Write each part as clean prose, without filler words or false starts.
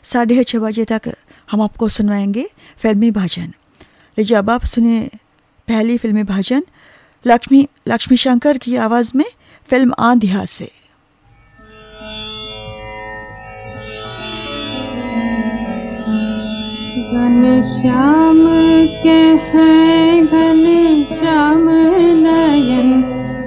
6:30 बजे तक हम आपको सुनवाएंगे फिल्मी भजन। लीजिए अब आप सुनिए पहली फिल्मी भजन लक्ष्मी शंकर की आवाज़ में फिल्म आंधिया से। घनश्याम के हैं घनश्याम नयन,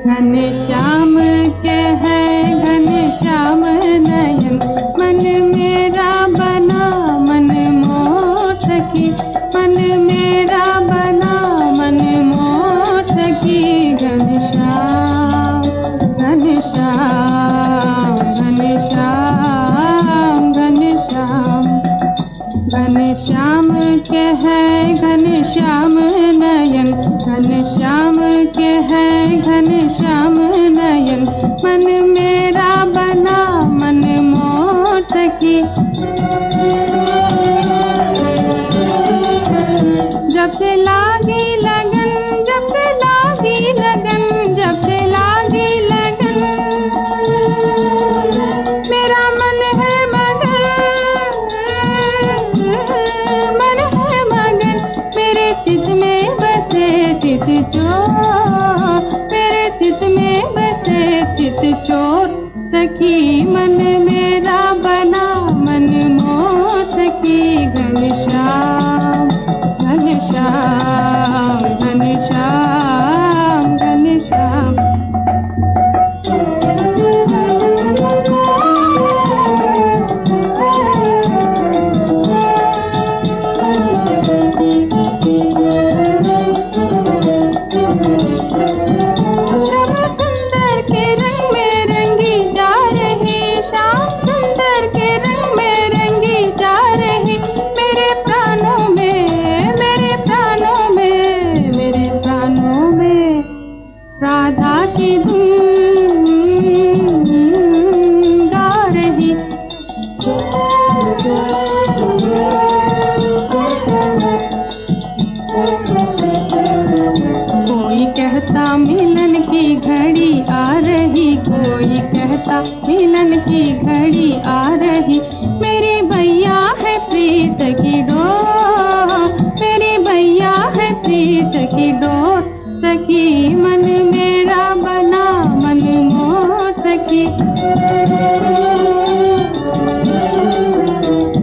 घनश्याम के हैं घनश्याम नयन, मन मेरा बना मन मोर सखी, मन मेरा बना मन मोर सखी। घनश्याम घनश्याम घनश्याम घनश्याम, घनश्याम के हैं घनश्याम नयन, घनश्याम के हैं घनश्याम नयन, मन मेरा बना मन मोर सखी। जब से लागी लगन, जब से लागी लगन, जब से लागी लगन, मेरा मन है मगन, मन है मगन, मेरे चित में बसे चित चोर, मेरे चित में बसे चित चोर सखी, मन मेरा बना मन मोर सखी। घनश्याम घनश्याम घनश्याम घनश्याम, मिलन की घड़ी आ रही, मेरी भैया है प्रीत की डोर, मेरी भैया है प्रीत की डोर सखी, मन मेरा बना मन मोर सखी।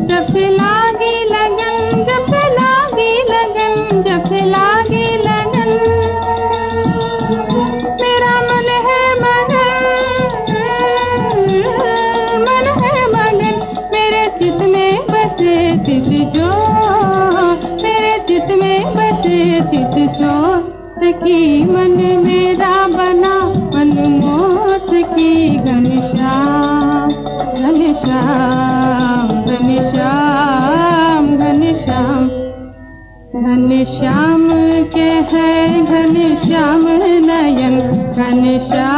जब से लागी लगन, जब से लागी लगन, जब से लागी लगन, मेरा मन है मगन, मन है मगन, मेरे चित में बसे चित चोर, मेरे चित में बसे चित चोर सखी, मन मेरा बना मन मोर सखी। घनश्याम घनश्याम घनश्याम घनश्याम, घनश्याम के हैं घनश्याम नयन, घनश्याम।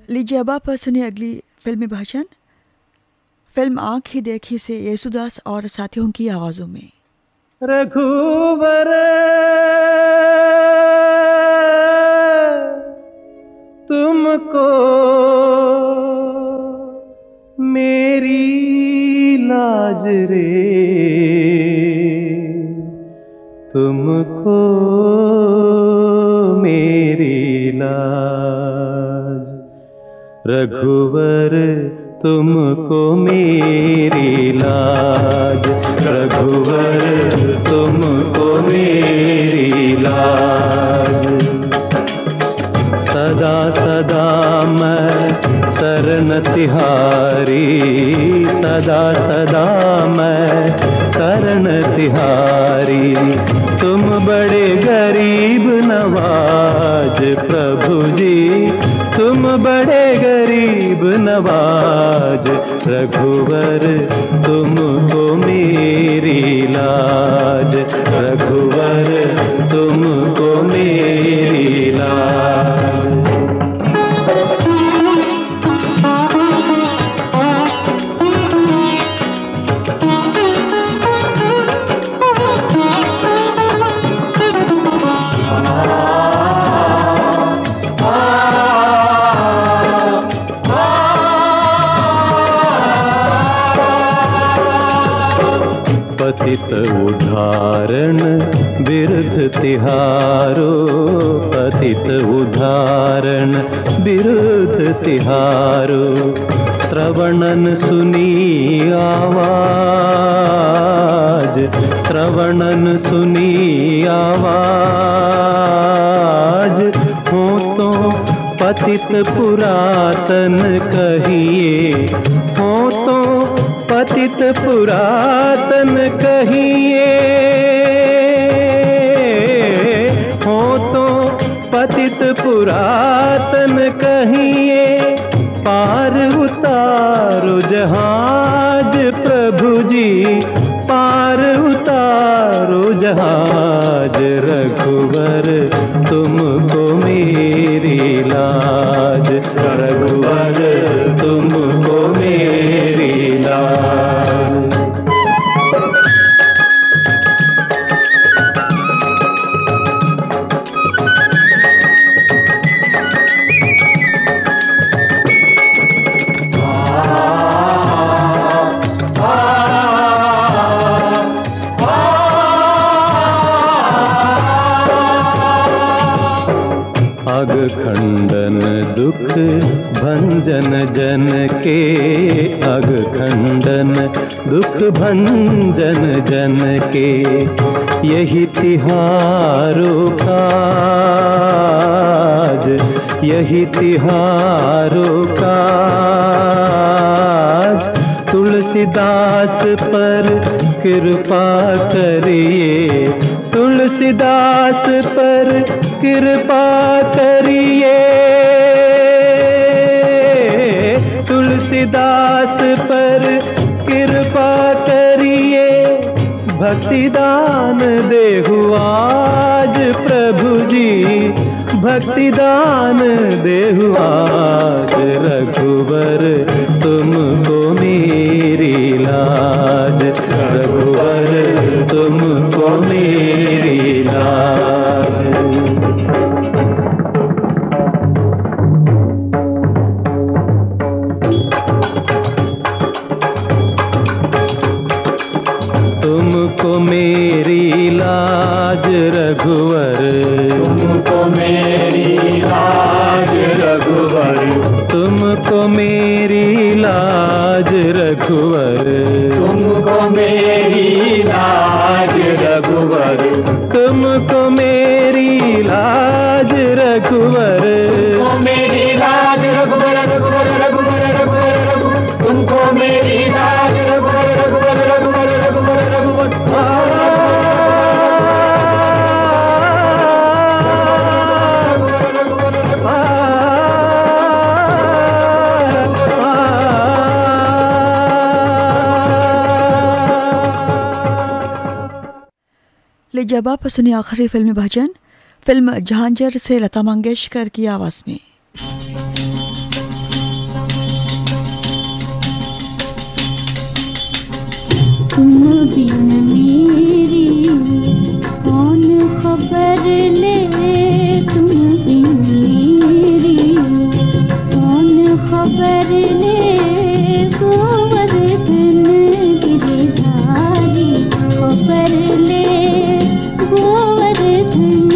लीजिए अब आप सुनिए अगली फिल्मी भजन फिल्म आँख ही देखी से येसुदास और साथियों की आवाजों में। रघुवर तुमको मेरी लाज रे, तुमको मेरी लाज, रघुवर तुमको मेरी लाज, रघुवर तुमको मेरी लाज। सदा सदा मैं शरण तिहारी, सदा सदा मैं शरण तिहारी, तुम बड़े गरीब नवाज प्रभु जी, तुम बड़े गरीब नवाज, रघुवर तुमको मेरी लाज, रघुवर तुमको मेरी लाज। पतित उदाहरण बिरुद तिहारो, पतित उदाहरण बिरुद तिहारो। श्रवणन सुनी आवाज, श्रवणन सुनी आवाज, हो तो पतित पुरातन कहिए, हो तो पतित पुरातन कहिए, हो तो पतित पुरातन कहिए। पार उतारो जहाज प्रभु जी, पार उतारो जहाज। रघुवर तुमको मेरी लाज, रघुवर तुमको मेरी लाज। अग खंडन दुख भंजन जन के, अग खंडन दुख भंजन जन के। यही तिहारो काज, यही तिहारो काज। तुलसीदास पर कृपा करिए, तुलसीदास पर कृपा करिए, तुलसीदास पर कृपा करिए। भक्तिदान देहु आज प्रभु जी, भक्तिदान देहु आज। रघुवर तुमको मेरी लाज, रघुवर तुमको मेरी लाज। तुमको मेरी लाज रघुवर, तुमको मेरी लाज रघुवर, तुमको मेरी लाज रघुवर, तुमको मेरी लाज रघुवर, तुमको मेरी लाज रघुवर, मेरी लाज रघुवर, रघुवर रघुवर रघुवर रघुवर, तुमको मेरी लाज रघुवर, रघुवर रघुवर रघुवर रघुवर। ले जब आप सुनिए आखिरी फिल्मी भजन, फिल्म झांझर से लता मंगेशकर की आवाज में। तुम बिन मेरी कौन खबर ले, तुम बिन मेरी कौन खबर ले। गोवर्धन गिरधारी खबर ले, गोवर्धन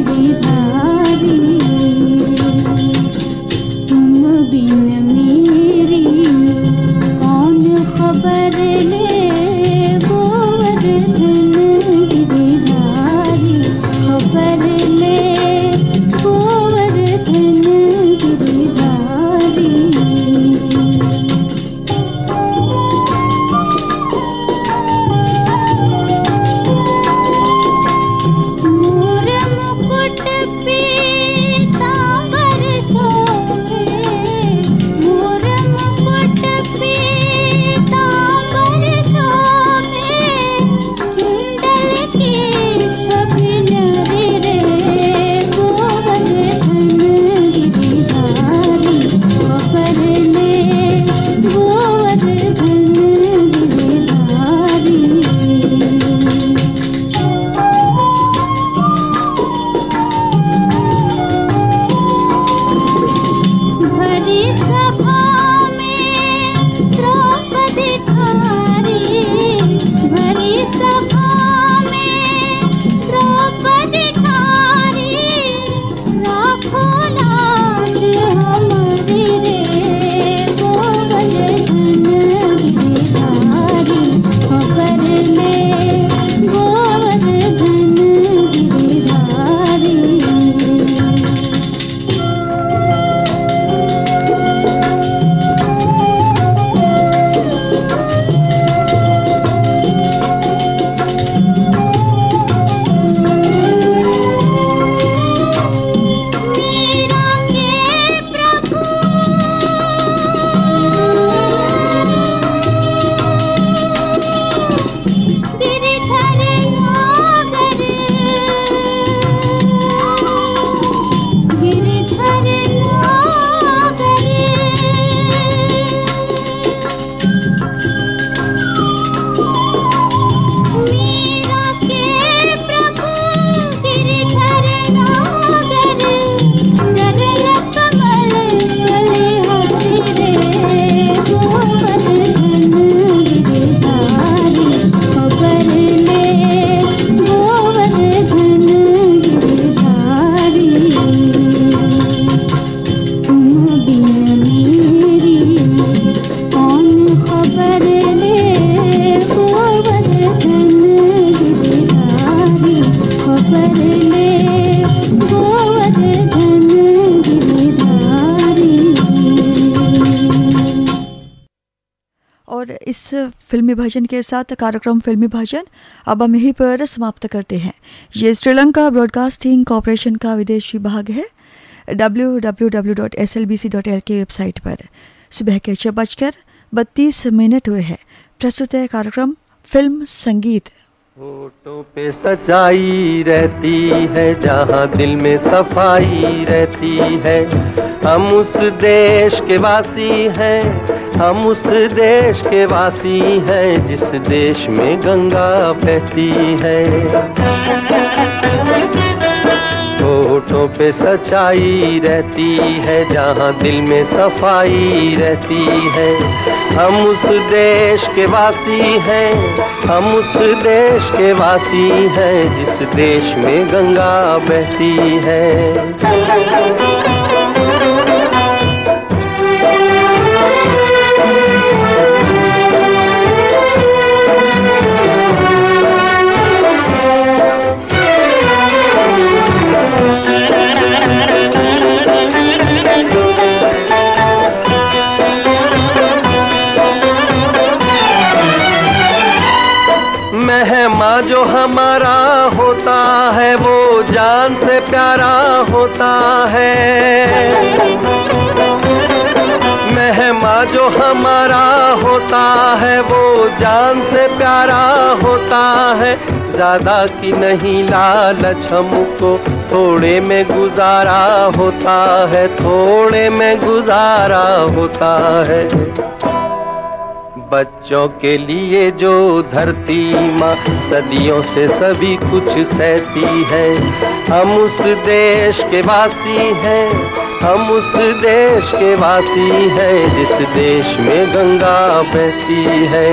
गिरधारी। और इस फिल्मी भजन के साथ कार्यक्रम फिल्मी भजन अब हम यहीं पर समाप्त करते हैं। ये श्रीलंका ब्रॉडकास्टिंग कॉरपोरेशन का विदेश विभाग है। www.slbc.lk वेबसाइट पर सुबह के 6:32 हुए हैं। प्रस्तुत है कार्यक्रम फिल्म संगीत। होठों पे सच्चाई रहती है, जहाँ दिल में सफाई रहती है। हम उस देश के वासी हैं, हम उस देश के वासी हैं, जिस देश में गंगा बहती है। होठों पे सच्चाई रहती है, जहाँ दिल में सफाई रहती है। हम उस देश के वासी हैं, हम उस देश के वासी हैं, जिस देश में गंगा बहती है। मेहमा जो हमारा होता है, वो जान से प्यारा होता है। मेहमा जो हमारा होता है, वो जान से प्यारा होता है। ज्यादा की नहीं लालच हमको, थोड़े में गुजारा होता है, थोड़े में गुजारा होता है। बच्चों के लिए जो धरती माँ सदियों से सभी कुछ सहती है। हम उस देश के वासी हैं, हम उस देश के वासी हैं, जिस देश में गंगा बहती है।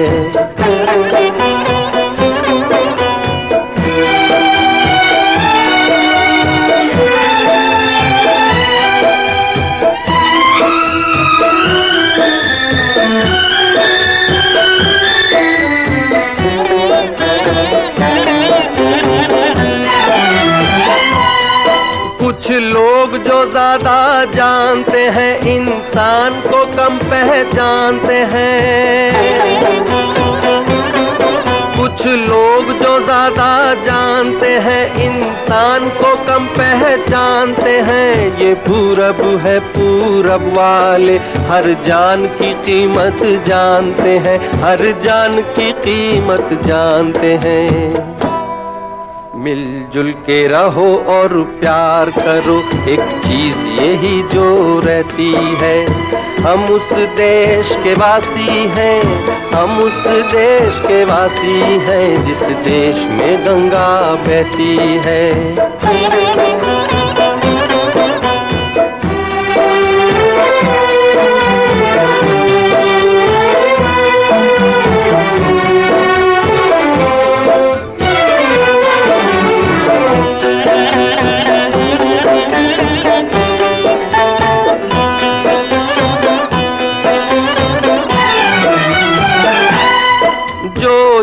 कुछ लोग जो ज्यादा जानते हैं, इंसान को कम पहचानते हैं। कुछ लोग जो ज्यादा जानते हैं, इंसान को कम पहचानते हैं। ये पूरब है, पूरब वाले हर जान की कीमत जानते हैं, हर जान की कीमत जानते हैं। मिलजुल के रहो और प्यार करो, एक चीज यही जो रहती है। हम उस देश के वासी हैं, हम उस देश के वासी हैं, जिस देश में गंगा बहती है।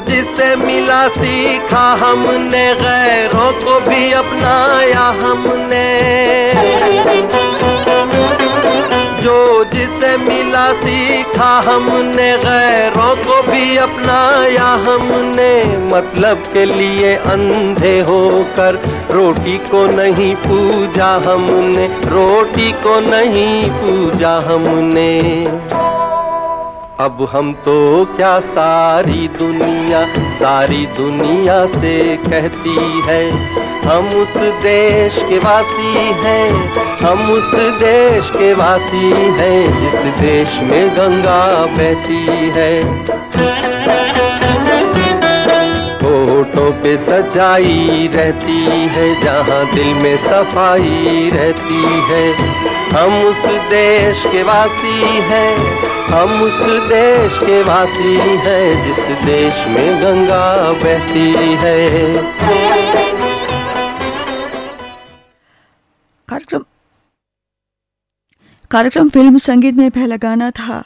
जिससे मिला सीखा हमने, गैरों को भी अपनाया हमने। जो जिससे मिला सीखा हमने, गैरों को भी अपनाया हमने। मतलब के लिए अंधे होकर रोटी को नहीं पूजा हमने, रोटी को नहीं पूजा हमने। अब हम तो क्या सारी दुनिया से कहती है। हम उस देश के वासी हैं, हम उस देश के वासी हैं, जिस देश में गंगा बहती है। होठों पे सच्चाई रहती है, जहाँ दिल में सफाई रहती है। हम उस देश के वासी हैं, हम उस देश के वासी हैं, जिस देश में गंगा बहती है। कार्यक्रम फिल्म संगीत में पहला गाना था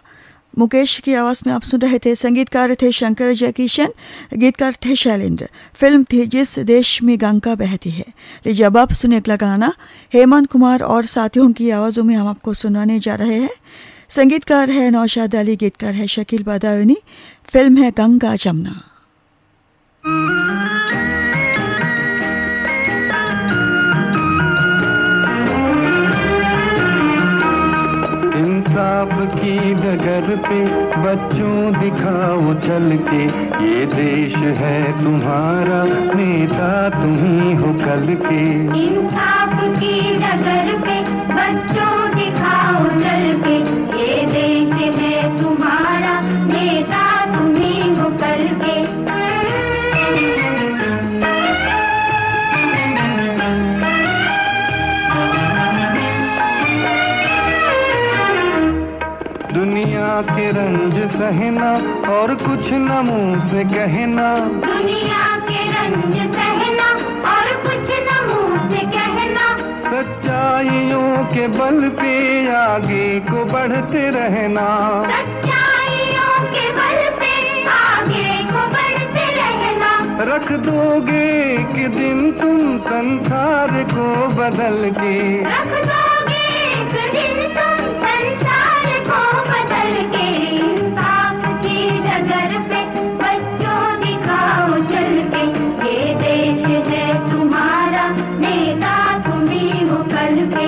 मुकेश की आवाज में आप सुन रहे थे। संगीतकार थे शंकर जयकिशन, गीतकार थे शैलेंद्र। फिल्म थी जिस देश में गंगा बहती है। लीजिए अब आप सुने अगला गाना हेमंत कुमार और साथियों की आवाज़ों में हम आपको सुनाने जा रहे हैं। संगीतकार है नौशाद अली, गीतकार है शकील बदायूनी। फिल्म है गंगा जमुना। इंसाफ की डगर पे बच्चों दिखाओ चल के, ये देश है तुम्हारा, नेता तुम ही हो कल के। इंसाफ की डगर पे बच्चों दिखाओ चल के, ये देश है तुम्हारा, नेता तुम ही हो कल के। दुनिया के रंज सहना और कुछ न मुंह से कहना, दुनिया के रंज सहना और कुछ न मुंह से कहना, सच्चाइयों के बल पे आगे को बढ़ते रहना, सच्चाइयों के बल पे आगे को बढ़ते रहना। रख दोगे कि दिन तुम संसार को बदल के, रख दोगे एक दिन तुम संसार को बदल के। इंसाफ की डगर पे बच्चों दिखाओ चल के, ये देश है तुम्हारा, नेता तुम ही हो कल के।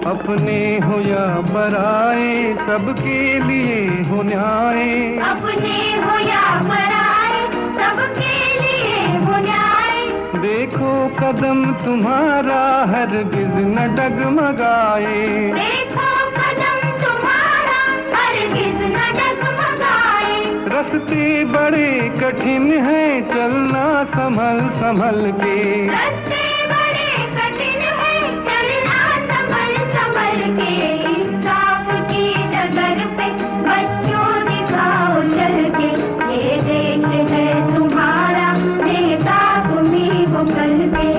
अपने हो या पराए सबके लिए हो न्याय, अपने हो या पराए सबके लिए हो न्याय। देखो कदम तुम्हारा हरगिज न डगमगाए, देखो कदम तुम्हारा हरगिज न डगमगाए। रास्ते बड़े कठिन हैं चलना संभल संभल के, रास्ते बड़े कठिन हैं चलना संभल संभल के। इंसाफ की डगर पे बच्चों दिखाओ चल के, ये देश है तुम्हारा, नेता तुम ही हो कल के।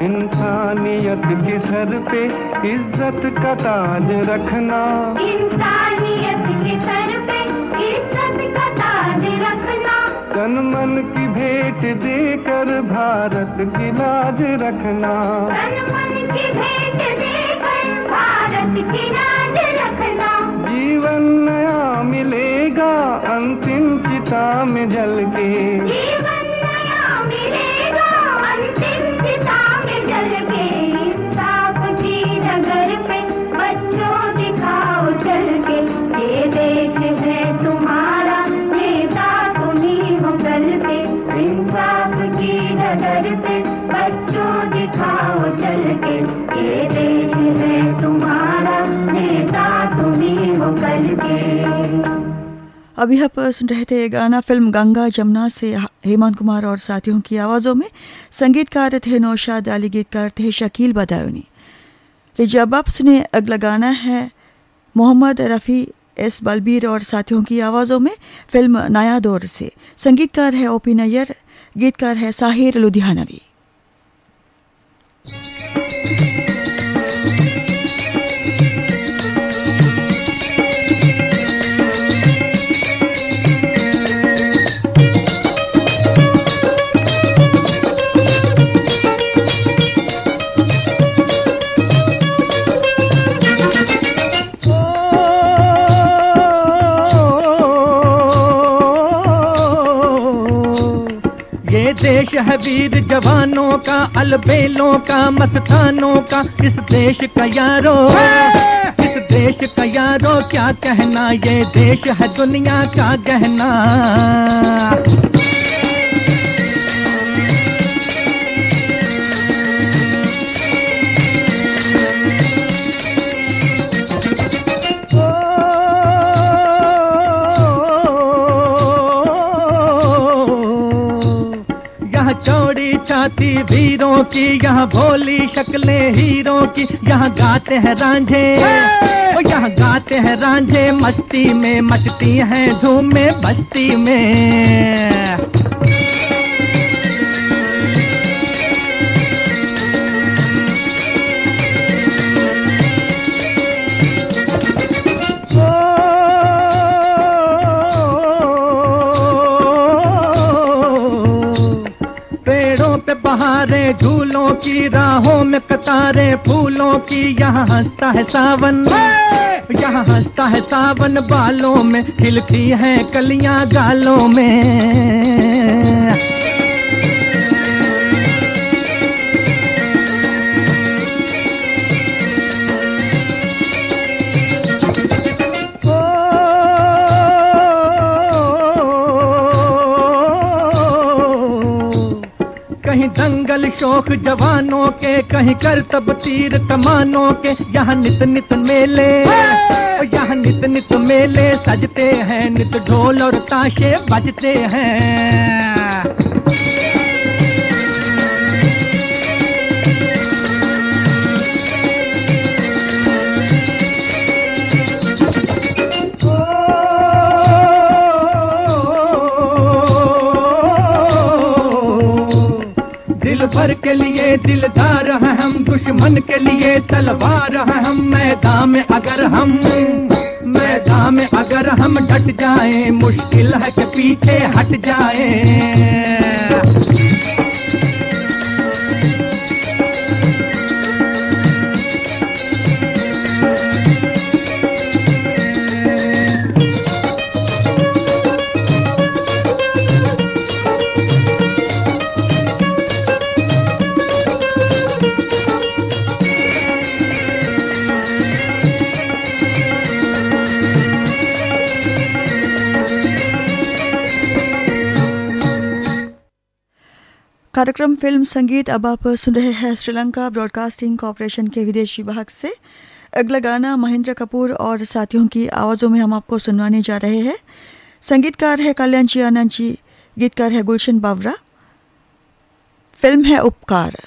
इंसानियत के सर पे इज्जत का ताज रखना, इंसानियत के सर पे इज्जत का ताज रखना। तन मन की भेंट देकर भारत की लाज रखना, तन मन की भेंट देकर भारत की लाज रखना। जीवन नया मिलेगा अंतिम चिता में जल के, जीवन नया मिलेगा अंतिम चिता में जल के। इंसाफ की डगर पे बच्चों दिखाओ चल के, ये देश है तुम्हारा, नेता तुम ही हो कल के। इंसाफ की डगर पे बच्चों दिखाओ चल के, ये देश है तुम्हारा, नेता तुम ही हो कल के। अभी आप सुन रहे थे गाना फिल्म गंगा जमुना से हेमंत कुमार और साथियों की आवाज़ों में। संगीतकार थे नौशाद अली, गीतकार थे शकील बदायूनी। लीजिए अब आप सुने अगला गाना है मोहम्मद रफ़ी, एस बलबीर और साथियों की आवाज़ों में, फिल्म नया दौर से। संगीतकार है ओपी नैयर, गीतकार है साहिर लुधियानवी। देश है वीर जवानों का, अलबेलों का, मस्तानों का। इस देश का यारो, इस देश का यारो क्या कहना, ये देश है दुनिया का गहना। चौड़ी छाती वीरों की, यहाँ भोली शक्लें हीरों की। यहाँ गाते हैं रांझे, यहाँ गाते हैं रांझे, मस्ती में मचती हैं धूमें बस्ती में। के झूलों की, राहों में कतारें फूलों की। यहाँ हंसता है सावन, यहाँ हंसता है सावन बालों में, खिलती हैं कलियां गालों में। कहीं दंगल शौक जवानों के, कहीं करतब तीर कमानों के। यहाँ नित नित मेले, यहाँ नित नित मेले सजते हैं, नित ढोल और ताशे बजते हैं। दिल भर के लिए दिलदार हैं हम, दुश्मन के लिए तलवार हैं हम। मैदान में अगर हम डट जाएं, मुश्किल है कि पीछे हट जाएं। कार्यक्रम फिल्म संगीत अब आप सुन रहे हैं श्रीलंका ब्रॉडकास्टिंग कॉरपोरेशन के विदेशी विभाग से। अगला गाना महेंद्र कपूर और साथियों की आवाज़ों में हम आपको सुनवाने जा रहे हैं। संगीतकार है कल्याण आनंद जी, गीतकार है गुलशन बावरा। फिल्म है उपकार।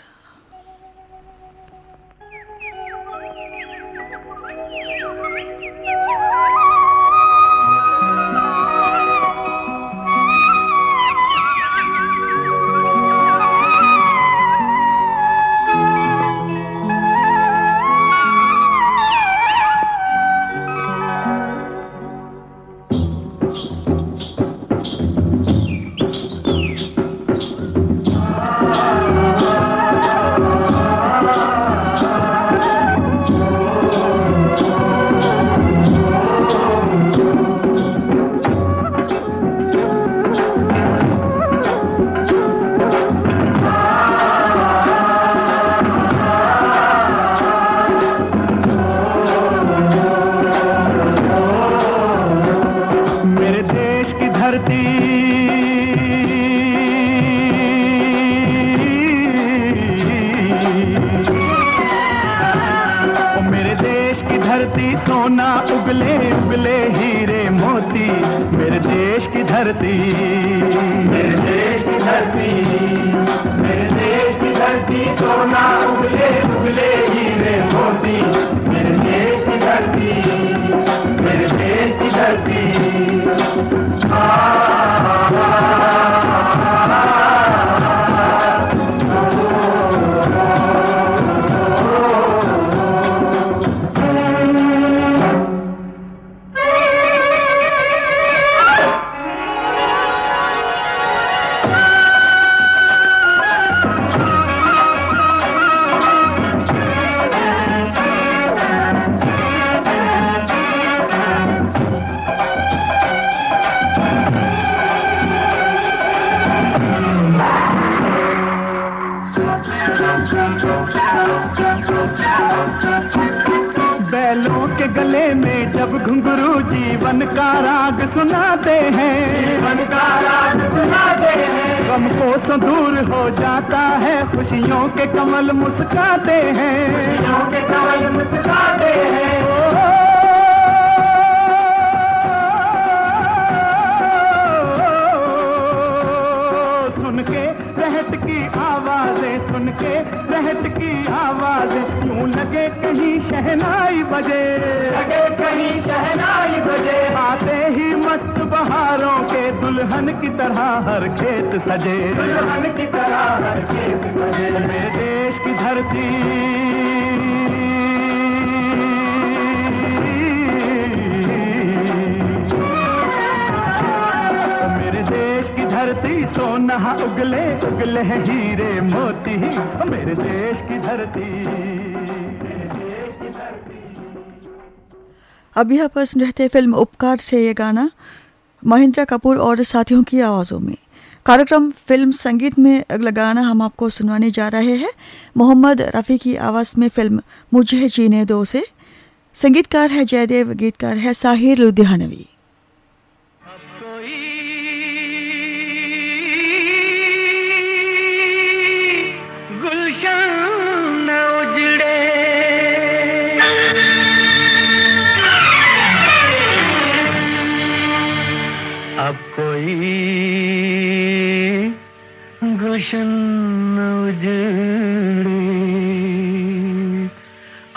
बैलों के गले में जब घुंघरू जीवन का राग सुनाते हैं, जीवन का राग सुनाते हैं। गम को दूर हो जाता है, खुशियों के कमल मुस्काते हैं, खुशियों के कमल मुस्काते हैं। सुन के रहत की आवाजें, सुन के रहत की आवाजें, यूं लगे कहीं शहनाई बजे, लगे कहीं शहनाई बजे। आते ही मस्त बहारों के दुल्हन की तरह हर खेत सजे, दुल्हन की तरह हर खेत सजे। मेरे देश की धरती, मेरे देश की धरती सोना जहाँ उगले उगले हैं हीरे मोती, मेरे देश की धरती। अब यहाँ पर सुन रहते फिल्म उपकार से ये गाना महेंद्र कपूर और साथियों की आवाज़ों में। कार्यक्रम फिल्म संगीत में अगला गाना हम आपको सुनवाने जा रहे हैं मोहम्मद रफ़ी की आवाज़ में फिल्म मुझे जीने दो से। संगीतकार है जयदेव, गीतकार है साहिर लुधियानवी। अब कोई गुलशन न उजड़े,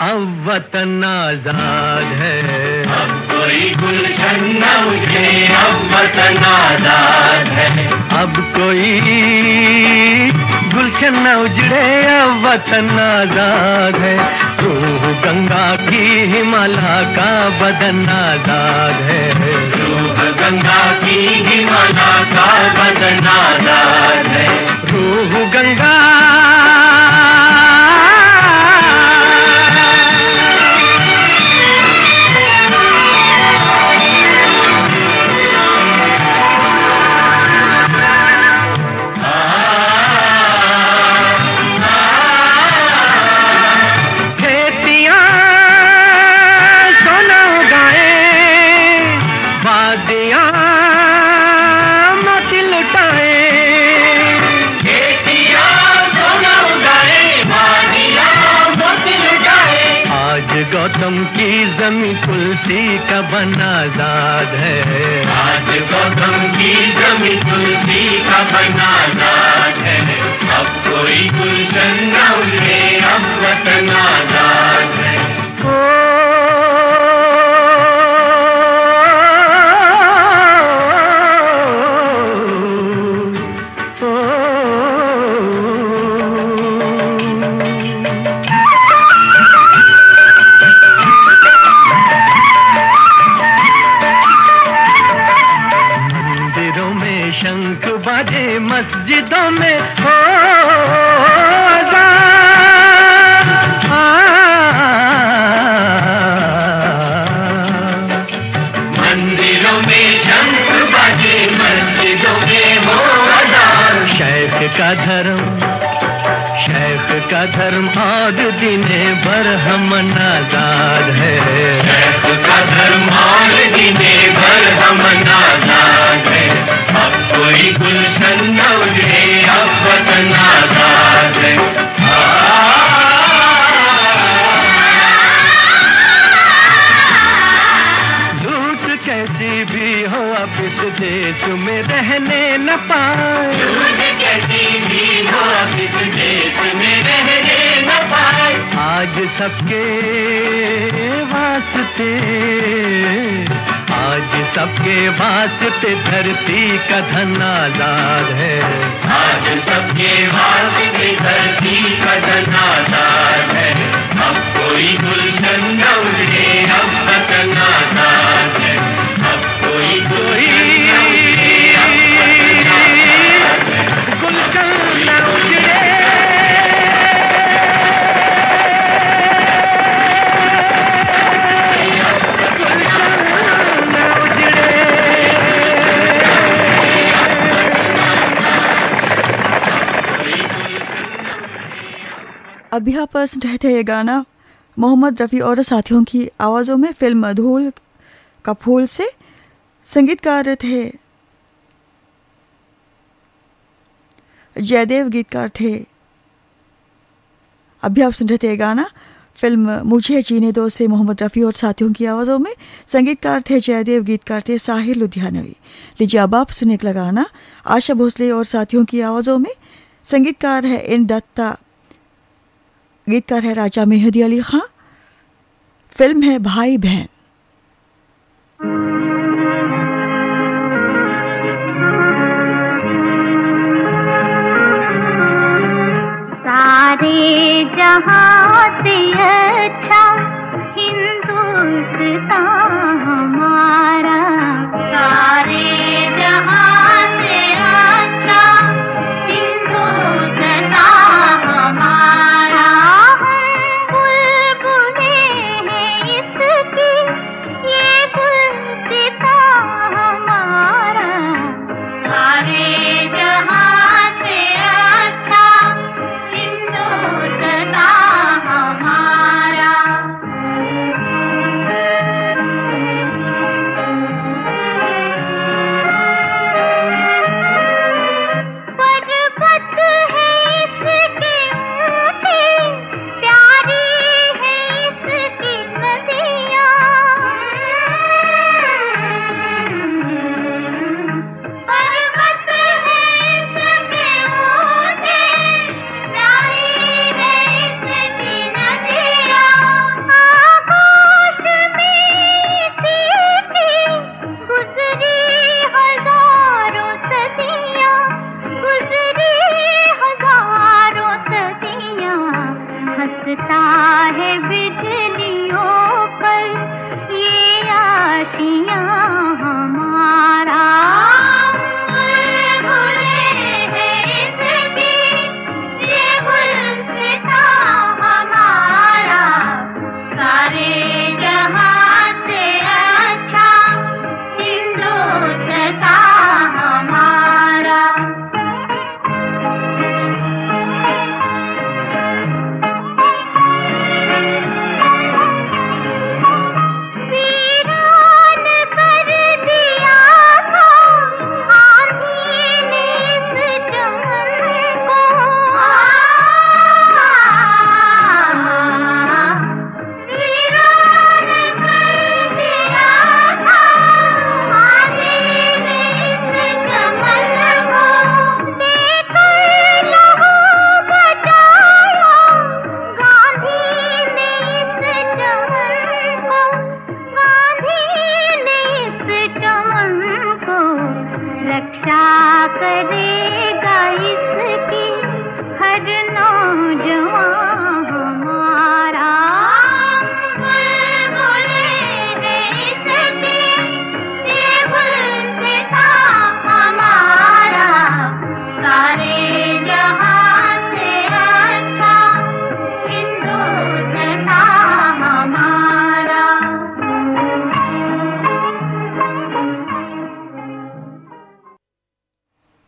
अब वतन आजाद है। अब कोई गुलशन न उजड़े, अब वतन आजाद है। अब कोई गुलशन न उजड़े, अब वतन आजाद है। रूह गंगा की हिमालय का बदन आजाद है। रूह गंगा की हिमालय का बदन आजाद है। रूह गंगा गौतम की जमीन तुलसी का बन आजाद है। आज गौतम की जमीन तुलसी का बन आजाद है। अब कोई गुलशन न उजड़े, अब वतन आजाद है। मस्जिदों में हो मंदिरों में शंख बाजे, मस्जिदों में हो अज़ान। शेख का धर्म और दीने बरहमन आजाद है। शेख का धर्म और दीने बरहमन आजाद है। अब कोई गुलशन न उजड़े, अब वतन आजाद है। झूठ कैसी भी हो अब इस देश में रहने न पाए। झूठ कैसी भी हो अब इस देश में रहने न पाए। आज सबके वास्ते, आज सबके वास्ते धरती का धन आजाद है। आज सबके वास्ते धरती का धन आजाद है। अब कोई गुलशन न उजड़े, अब वतन आजाद है। अब कोई गुलशन न उजड़े। अब यहाँ पर रहते ये गाना मोहम्मद रफ़ी और साथियों की आवाज़ों में फिल्म धूल का फूल से। संगीतकार थे जयदेव, गीतकार थे। अभी आप सुन रहे थे गाना फिल्म मुझे जीने दो से मोहम्मद रफ़ी और साथियों की आवाज़ों में। संगीतकार थे जयदेव, गीतकार थे साहिर लुधियानवी। लीजिए अब आप सुने अगला गाना आशा भोसले और साथियों की आवाज़ों में। संगीतकार है इन दत्ता, गीतकार है राजा मेहदी अली खां। फिल्म है भाई बहन। सारे जहां से अच्छा हिंदुस्तान हमारा। सारे जहां से अच्छा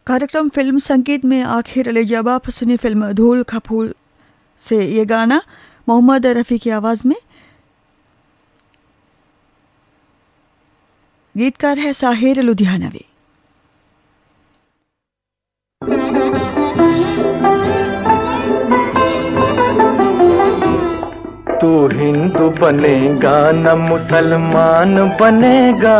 कार्यक्रम फिल्म संगीत में आखिर ले जब आप सुनी फिल्म धूल का फूल से ये गाना मोहम्मद रफ़ी की आवाज़ में। गीतकार है साहिर लुधियानवी। तू हिंदू बनेगा न मुसलमान बनेगा,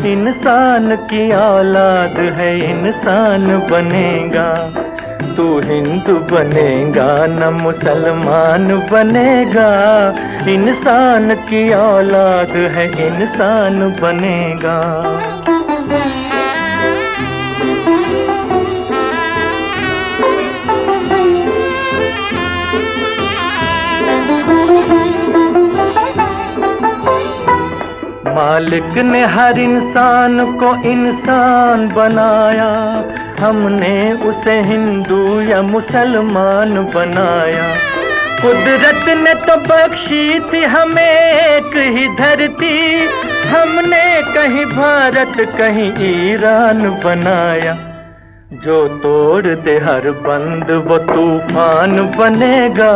इंसान की औलाद है इंसान बनेगा। तू हिंदू बनेगा न मुसलमान बनेगा, इंसान की औलाद है इंसान बनेगा। मालिक ने हर इंसान को इंसान बनाया, हमने उसे हिंदू या मुसलमान बनाया। कुदरत ने तो बख्शी थी हमें एक ही धरती, हमने कहीं भारत कहीं ईरान बनाया। जो तोड़ दे हर बंद वो तूफान बनेगा,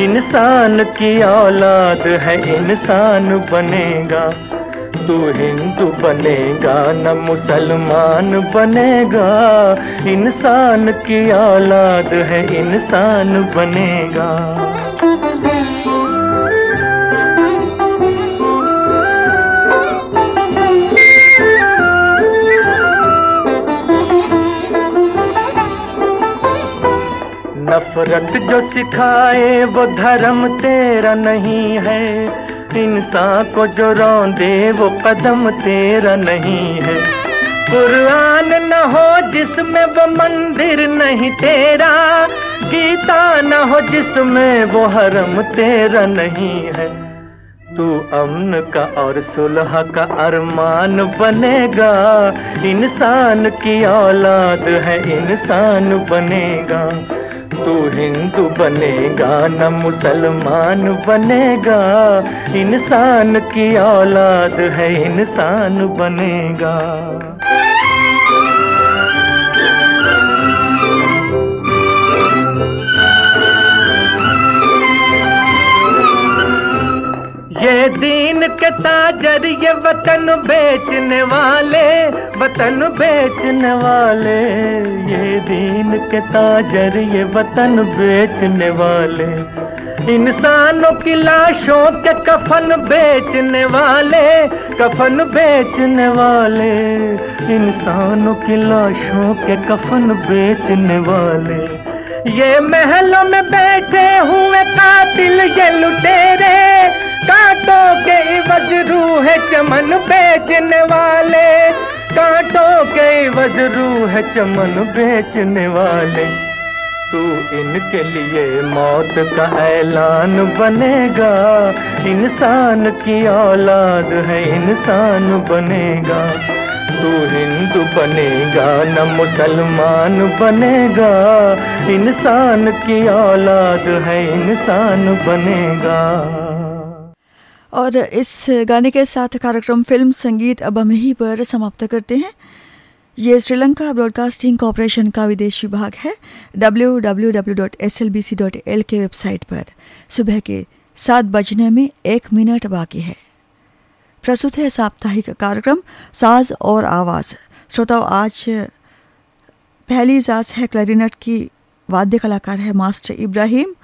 इंसान की औलाद है इंसान बनेगा। तू हिंदू बनेगा न मुसलमान बनेगा, इंसान की औलाद है इंसान बनेगा। नफरत जो सिखाए वो धर्म तेरा नहीं है, इंसान को जो रौंदे वो कदम तेरा नहीं है। कुरान न हो जिसमें वो मंदिर नहीं तेरा, गीता न हो जिसमें वो हरम तेरा नहीं है। तू अमन का और सुलह का अरमान बनेगा, इंसान की औलाद है इंसान बनेगा। तू हिंदू बनेगा न मुसलमान बनेगा, इंसान की औलाद है इंसान बनेगा। ये दीन के ताजर ये वतन बेचने वाले, वतन बेचने वाले। ये दीन के ताजर ये वतन बेचने वाले, इंसानों की लाशों के कफन बेचने वाले, कफन बेचने वाले। इंसानों की लाशों के कफन बेचने वाले। ये महलों में बैठे हुए कातिल ये लुटेरे, कांटों के इवज रूह चमन बेचने वाले, कांटों के इवज रूह चमन बेचने वाले। तू इनके लिए मौत का ऐलान बनेगा। इंसान की औलाद है, इंसान बनेगा। तू हिंदू बनेगा न मुसलमान बनेगा। इंसान की औलाद है, इंसान बनेगा। और इस गाने के साथ कार्यक्रम फिल्म संगीत अब हम यहीं पर समाप्त करते हैं। ये श्रीलंका ब्रॉडकास्टिंग कॉरपोरेशन का विदेश विभाग है। www.slbc.l के वेबसाइट पर सुबह के 7 बजने में 1 मिनट बाकी है। प्रस्तुत है साप्ताहिक कार्यक्रम साज और आवाज़। श्रोताओ, आज पहली इजाज़ है क्लैरिनेट की वाद्य कलाकार है मास्टर इब्राहिम।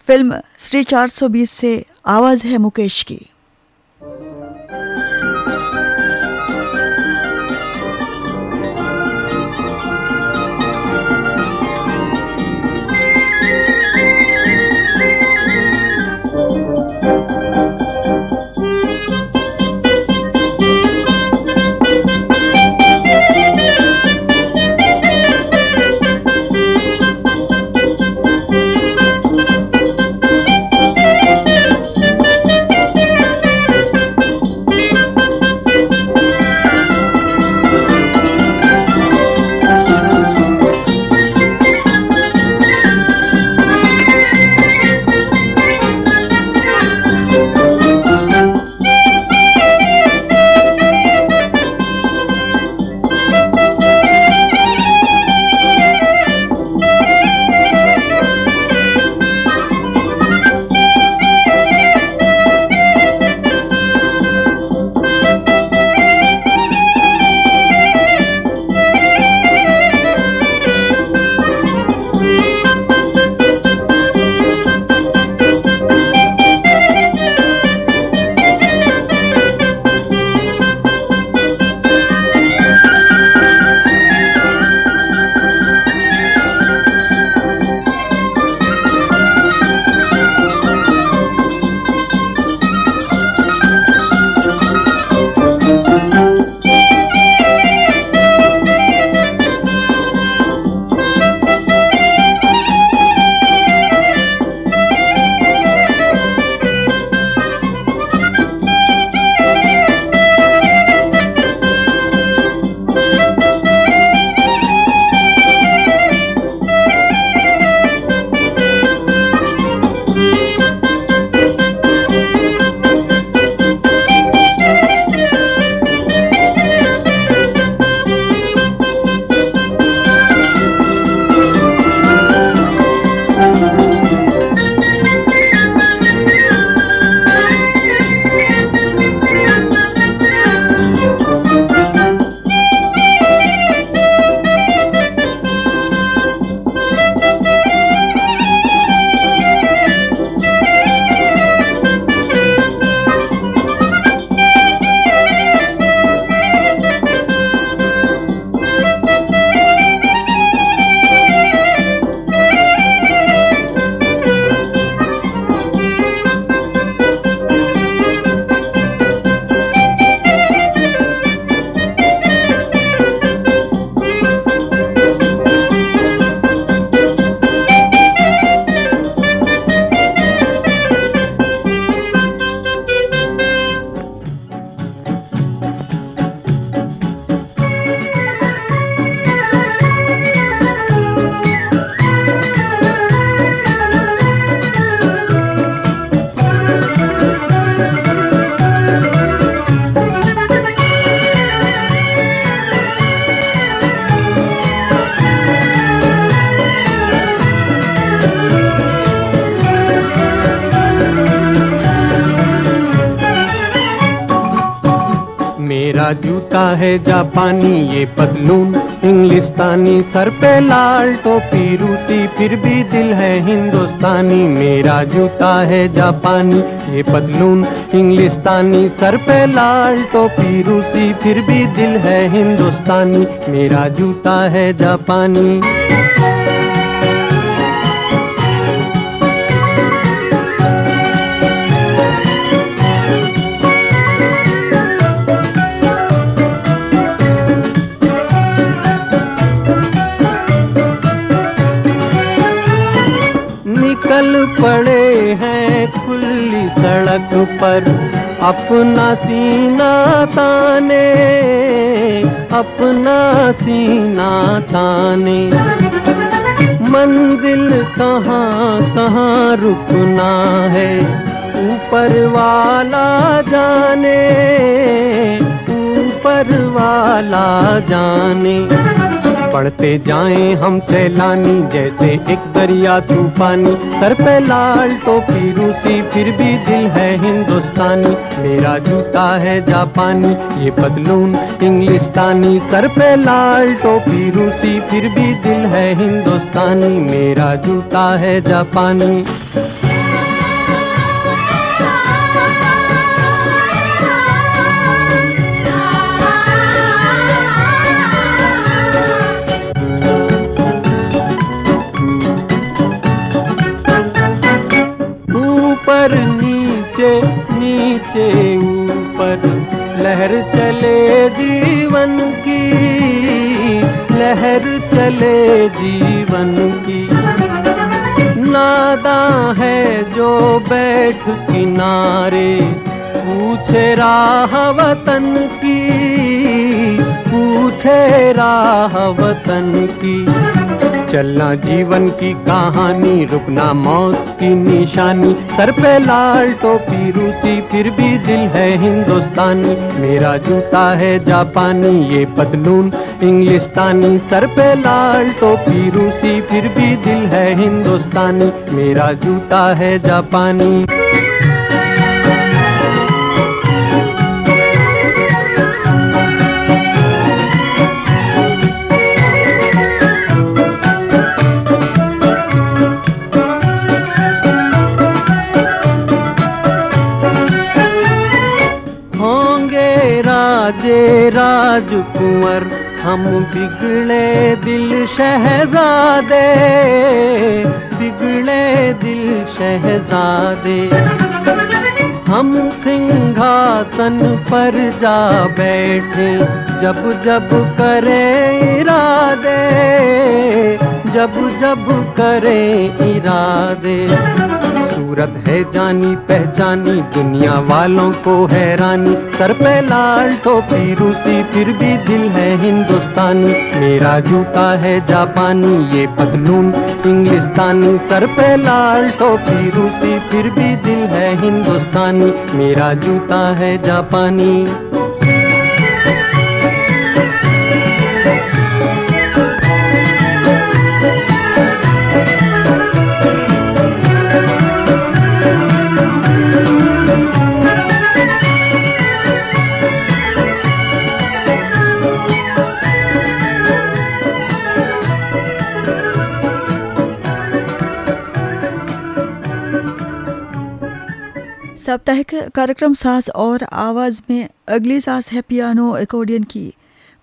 फिल्म श्री 420 से आवाज़ है मुकेश की। मेरा जूता है जापानी, ये पतलून इंग्लिस्तानी, सर पे लाल टोपी रूसी, फिर भी दिल है हिंदुस्तानी। मेरा जूता है जापानी, ये पतलून इंग्लिस्तानी, सर पे लाल टोपी रूसी, फिर भी दिल है हिंदुस्तानी। मेरा जूता है जापानी। पड़े हैं खुली सड़क पर, अपना सीना ताने, अपना सीना ताने। मंजिल कहाँ कहाँ रुकना है, ऊपर वाला जाने, ऊपर वाला जाने। पढ़ते जाएं हम सैलानी जैसे एक दरिया तूफानी, सर पे लाल टोपी रूसी फिर भी दिल है हिंदुस्तानी। मेरा जूता है जापानी, ये पतलून इंग्लिस्तानी, सर पे लाल टोपी रूसी फिर भी दिल है हिंदुस्तानी। मेरा जूता है जापानी। ऊपर नीचे नीचे ऊपर, लहर चले जीवन की, लहर चले जीवन की। नादां है जो बैठ किनारे, पूछे राह वतन की, पूछे राह वतन की। चलना जीवन की कहानी, रुकना मौत की निशानी, सर पे लाल टोपी रूसी फिर भी दिल है हिंदुस्तानी। मेरा जूता है जापानी, ये पतलून इंग्लिस्तानी, सर पे लाल टोपी रूसी फिर भी दिल है हिंदुस्तानी। मेरा जूता है जापानी। राजे राजकुंवर हम बिगड़े दिल शहजादे, बिगड़े दिल शहजादे। हम सिंहासन पर जा बैठे जब जब करें इरादे, जब जब करें इरादे। सूरत है जानी पहचानी, दुनिया वालों को हैरानी, सर पे लाल टोपी रूसी फिर भी दिल है हिंदुस्तानी। मेरा जूता है जापानी, ये पतलून इंग्लिस्तानी, सर पे लाल टोपी रूसी फिर भी दिल है हिंदुस्तानी। मेरा जूता है जापानी। साप्ताहिक कार्यक्रम सांस और आवाज़ में अगली सांस है पियानो एकोर्डियन की।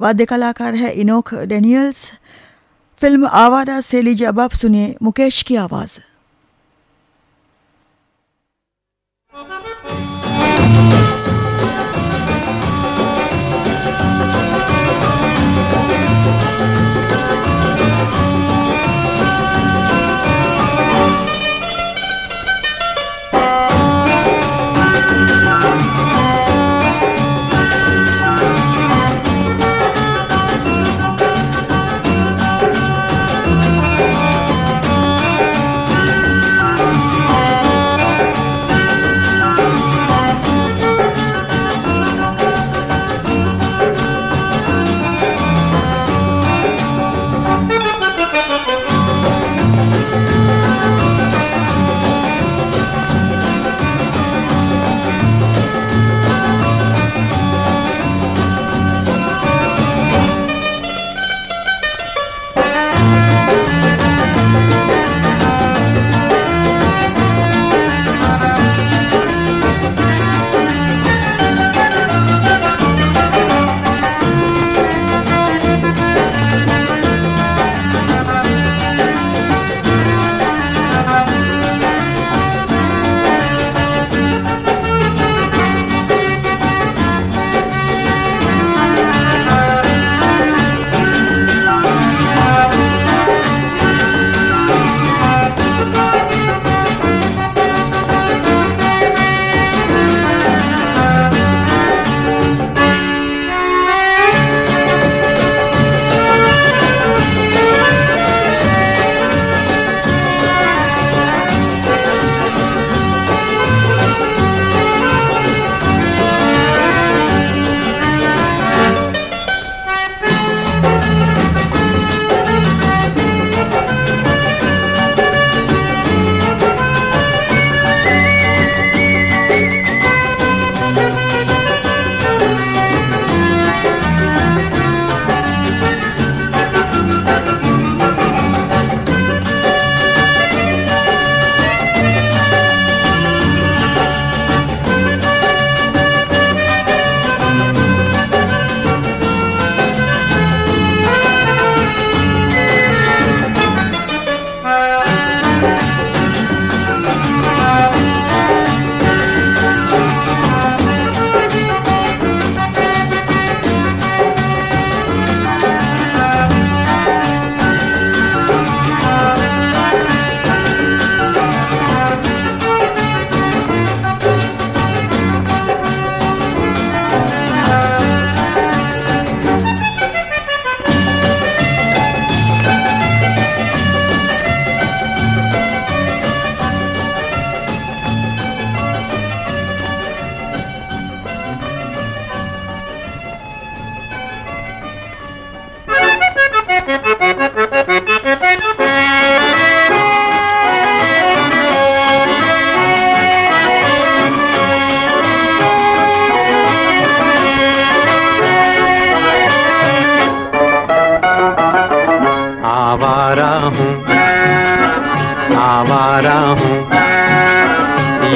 वाद्य कलाकार है इनोक डेनियल्स। फिल्म आवारा से लीजिए अब आप सुनिए मुकेश की आवाज़।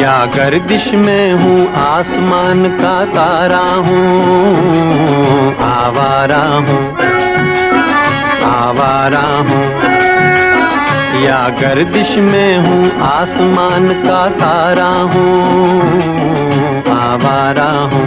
या गर्दिश में हूँ आसमान का तारा हूँ, आवारा हूँ, आवारा हूँ। या गर्दिश में हूँ आसमान का तारा हूँ, आवारा हूँ।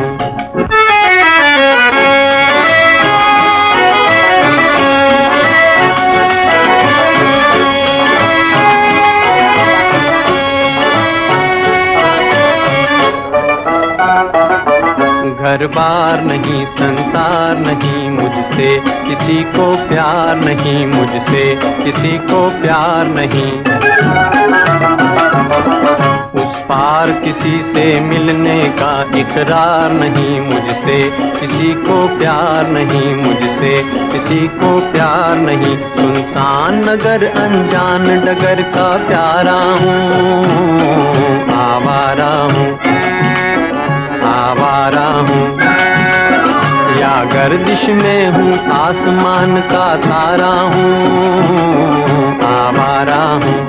घर बार नहीं, संसार नहीं, मुझसे किसी को प्यार नहीं, मुझसे किसी को प्यार नहीं। उस पार किसी से मिलने का इकरार नहीं, मुझसे किसी को प्यार नहीं, मुझसे किसी को प्यार नहीं। सुनसान नगर अनजान डगर का प्यारा हूँ, आवारा हूँ, आवारा हूँ। या गर्दिश में हूँ आसमान का तारा हूँ, आवारा हूँ।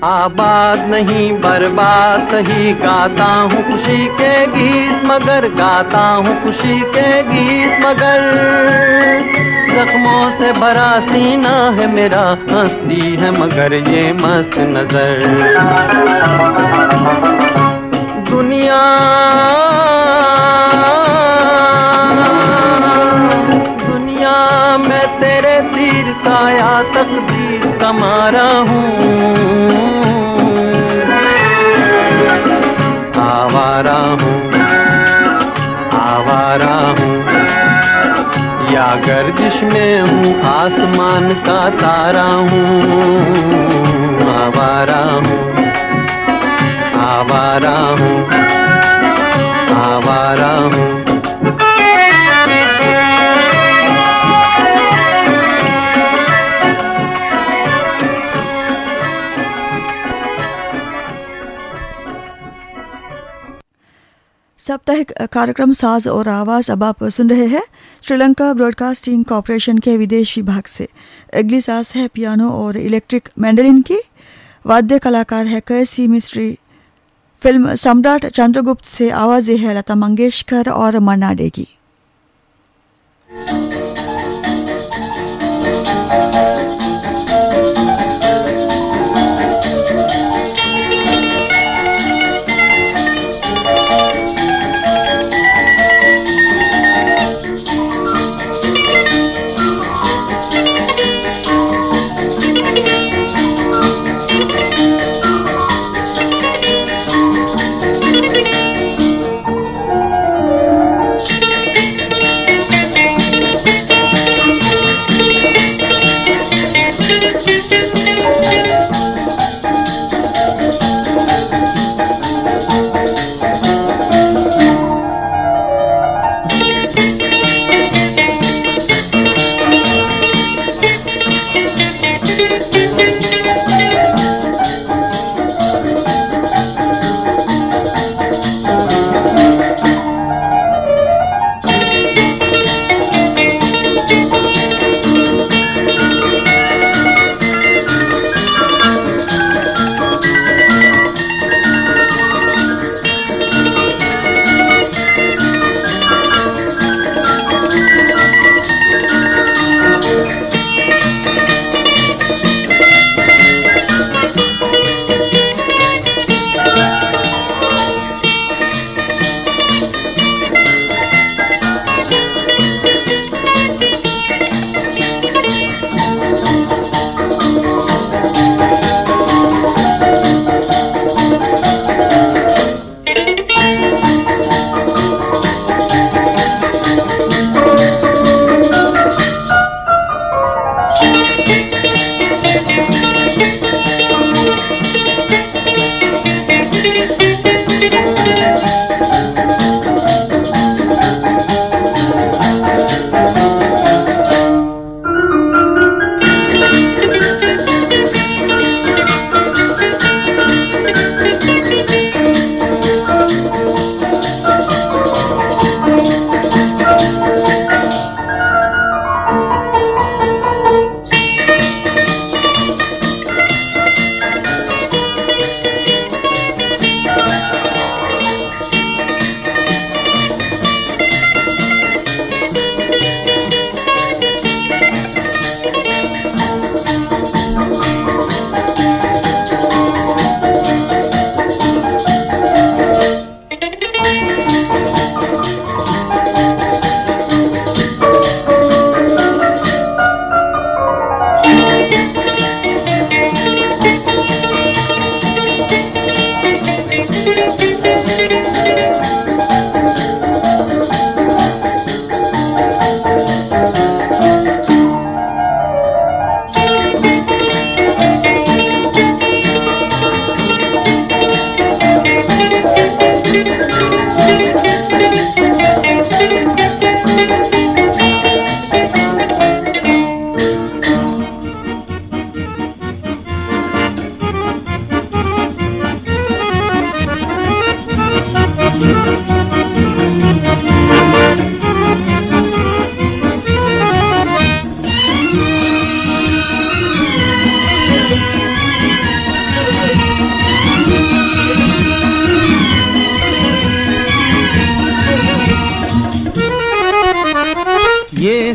आबाद नहीं बर्बाद सही, गाता हूँ खुशी के गीत मगर, गाता हूँ खुशी के गीत मगर। जख्मों से भरा सीना है मेरा, हंसती है मगर ये मस्त नजर। दुनिया दुनिया मैं तेरे तीर का या तकदीर का मारा हूँ, आवारा हूँ, आवारा हूँ। या गर्दिश में हूँ आसमान का तारा हूँ, आवारा हूँ, आवारा हूँ, आवारा हूँ। साप्ताहिक कार्यक्रम साज और आवाज़ अब आप सुन रहे हैं श्रीलंका ब्रॉडकास्टिंग कॉरपोरेशन के विदेश विभाग से। अगली साज है पियानो और इलेक्ट्रिक मैंडोलिन की। वाद्य कलाकार है कैसी मिस्ट्री। फिल्म सम्राट चंद्रगुप्त से आवाज़ें है लता मंगेशकर और मन्ना डे की।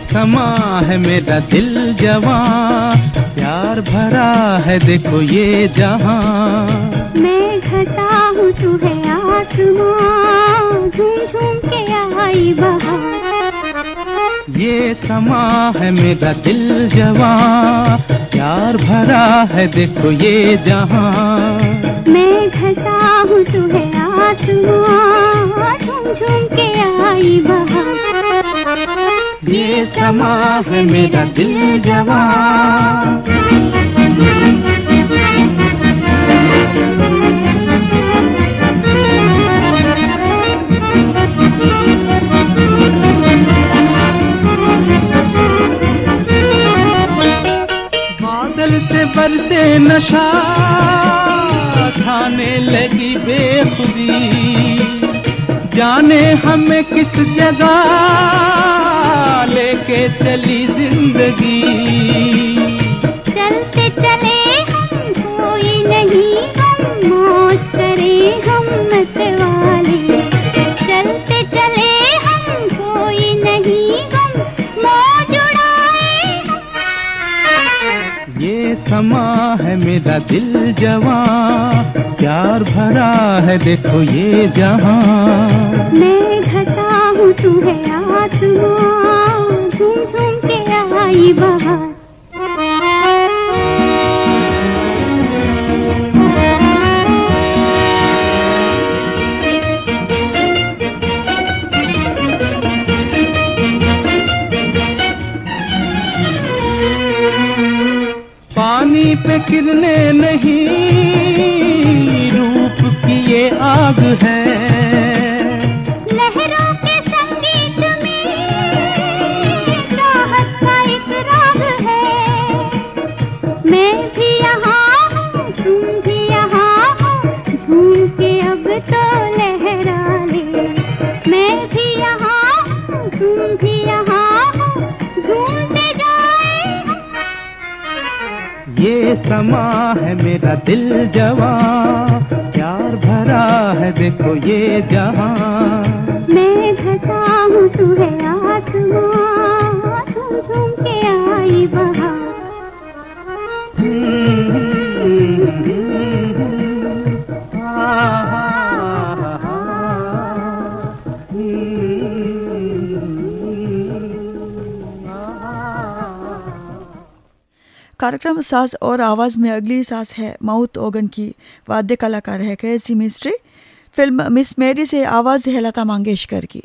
समा है मेरा दिल जवां, प्यार भरा है देखो ये जहां। मैं घटा हूँ तू है आसमां, झूम झूम के आई बहार। ये समा है मेरा दिल जवां, प्यार भरा है देखो ये जहां। मैं घटा हूँ तू है आसमां, झूम झूम के आई बहार। ये समा है मेरा दिल जवां। बादल से बरसे नशा, छाने लगी बेखुदी, जाने हमें किस जगह लेके चली जिंदगी। चलते चले हम कोई नहीं, हम मौज करें हम मत वाले। चलते चले हम कोई नहीं, हम मौज उड़ाए। ये समा है मेरा दिल जवां, प्यार भरा है देखो ये जहां। मैं घटा हूँ तू है आसमां, झूम झूम के आई बहार। पानी पे किरने नहीं, रूप की ये आग है। लहरों के संगीत में राहत का एक राग है। मैं भी यहाँ हूँ तुम भी यहाँ हो, झूम के अब तो लहरा ले। मैं भी यहाँ हूँ तुम भी यहाँ हो, झूमते जाए। ये समा है मेरा दिल जवां, प्यार भरा है देखो ये जहां। मैं घटा हूँ तू है आसमां, झूम झूम के आई बहार। कार्यक्रम साज और आवाज़ में अगली सांस है माउथ ओगन की, वाद्य कलाकार है कैसी मिस्ट्री। फिल्म मिस मेरी से आवाज़ है लता मंगेशकर की।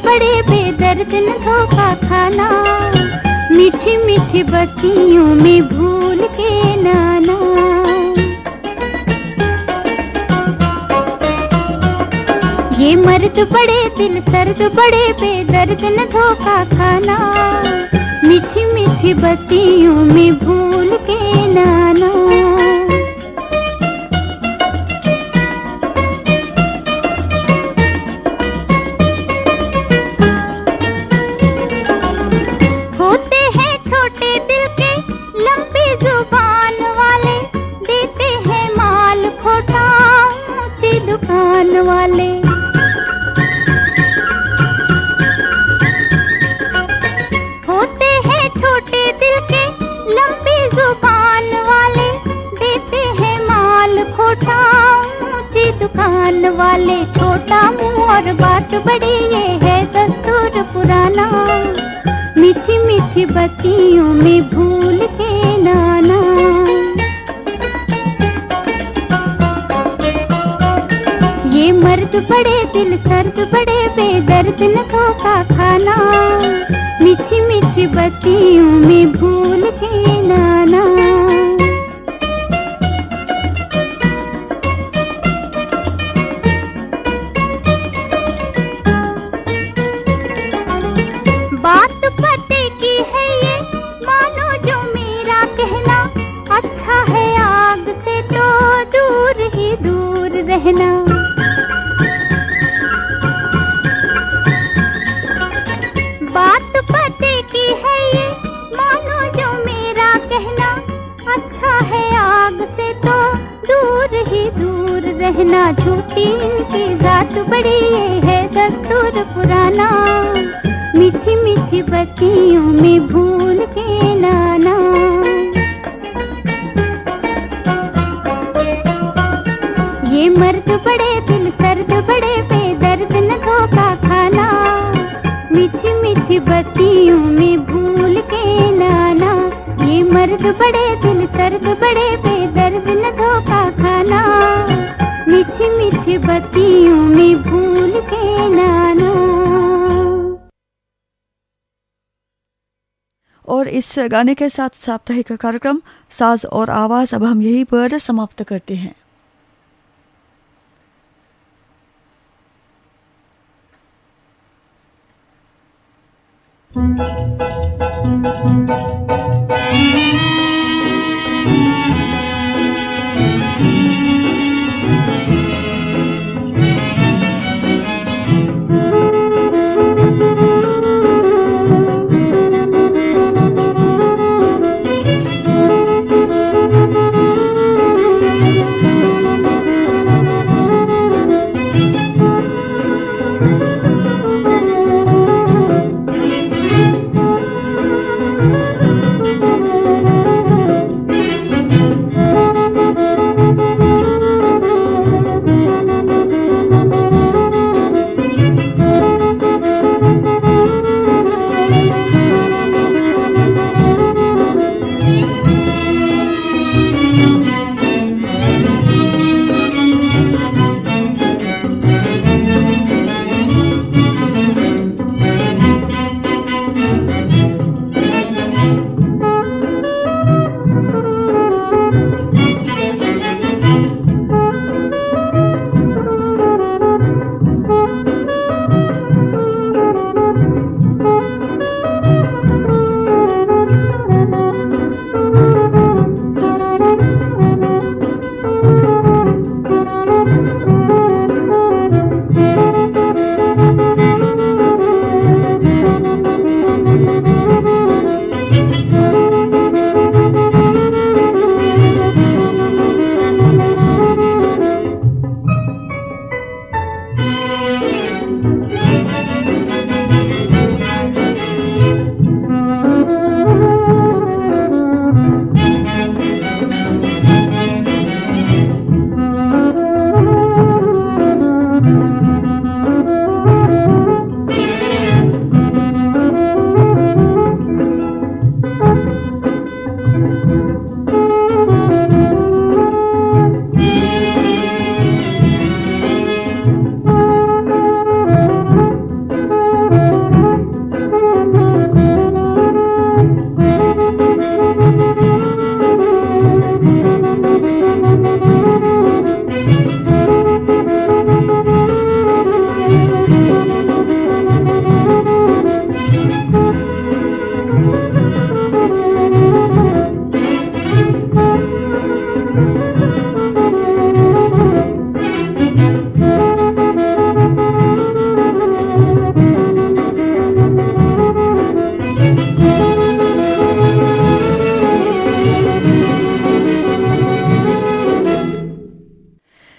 बड़े बेदर्द न धोखा खाना, मीठी मीठी बत्तियों में भूल के नाना। ये मर्द बड़े दिल सर्द बड़े बेदर्द न धोखा खाना, मीठी मीठी बत्तियों में भूल के नाना। वाले होते हैं छोटे दिल के लंबी जुबान वाले, देते हैं माल खोटा ऊंची दुकान वाले। छोटा मुंह और बात बड़ी ये है दस्तूर पुराना, मीठी मीठी बत्तियों में भूल के नाना। ये मर्द बड़े दिल सर्द बड़े बेदर्द न धोखा खाना, मीठी मीठी बत्तियों में भूल के नाना। बात पते की है ये मानो जो मेरा कहना, अच्छा है आग से तो दूर ही दूर रहना। बात पते की है ये मानो जो मेरा कहना, अच्छा है आग से तो दूर ही दूर रहना। झूठी इनकी जात बड़ी ये है दस्तूर पुराना, मीठी मीठी बत्तियों में भूल के नाना। ये मर्द बड़े दिल सर्द बड़े बेदर्द न धोखा खाना, मीठी मीठी बत्तियों में भूल के नाना। ये मर्द बड़े दिल सर्द बड़े बेदर्द न धोखा खाना, मीठी मीठी बत्तियों में भूल के नाना। और इस गाने के साथ साप्ताहिक कार्यक्रम साज और आवाज अब हम यहीं पर समाप्त करते हैं।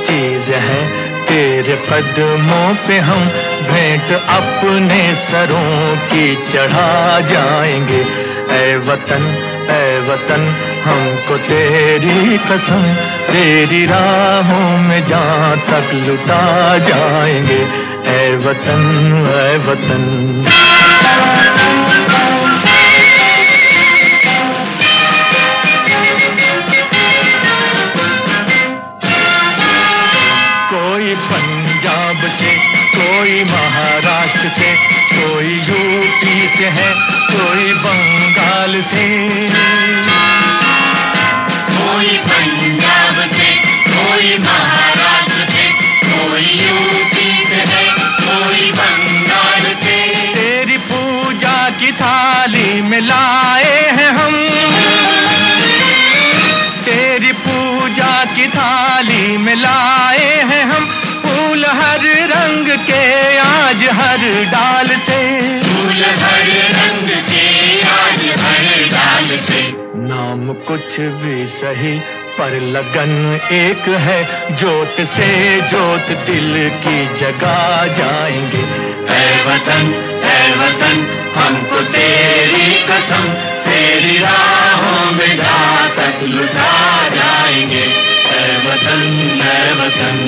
चीज है, तेरे कदमों पे हम भेंट अपने सरों की चढ़ा जाएंगे। ऐ वतन हमको तेरी कसम, तेरी राहों में जहाँ तक लुटा जाएंगे। ऐ वतन ऐ वतन। कोई पंजाब से, कोई महाराष्ट्र से, कोई यूपी से है, कोई बंगाल से। कोई पंजाब से, कोई महाराष्ट्र से, कोई यूपी से है, कोई बंगाल से। तेरी पूजा की थाली में लाए हैं हम, तेरी पूजा की थाली में लाए हैं हम फूल हर रंग के आज हर डाल से। फूल हर रंग के आज हर डाल से। नाम कुछ भी सही पर लगन एक है, जोत से जोत दिल की जगा जाएंगे। ऐ वतन हमको तेरी कसम, तेरी राहों में जहाँ तक लुटा जाएंगे। ऐ वतन ऐ वतन।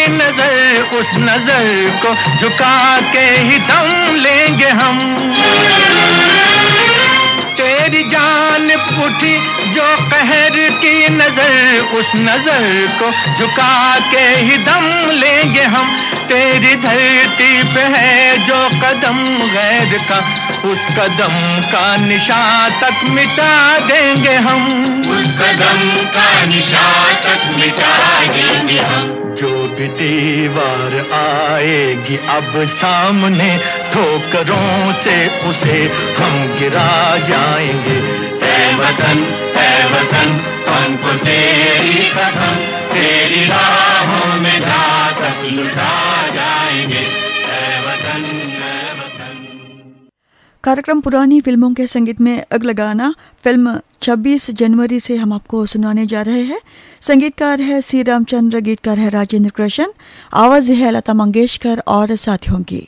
नजर उस नजर को झुका के ही दम लेंगे हम। तेरी जान उठी जो कहर की नजर, उस नजर को झुका के ही दम लेंगे हम। तेरी धरती पे है जो कदम गैर का, उस कदम का निशान तक मिटा देंगे हम। उस कदम का निशान तक मिटा देंगे हम। जो भी दीवार आएगी अब सामने, ठोकरों से उसे हम गिरा जाएंगे। ऐ वतन हमको तेरी कसम, तेरी राहों में जहाँ तक लुटा जाएंगे। ऐ वतन ऐ वतन। कार्यक्रम पुरानी फिल्मों के संगीत में अगला गाना फिल्म 26 जनवरी से हम आपको सुनाने जा रहे हैं। संगीतकार है सी रामचंद्र, गीतकार है राजेंद्र कृष्ण, आवाज है लता मंगेशकर और साथियों की।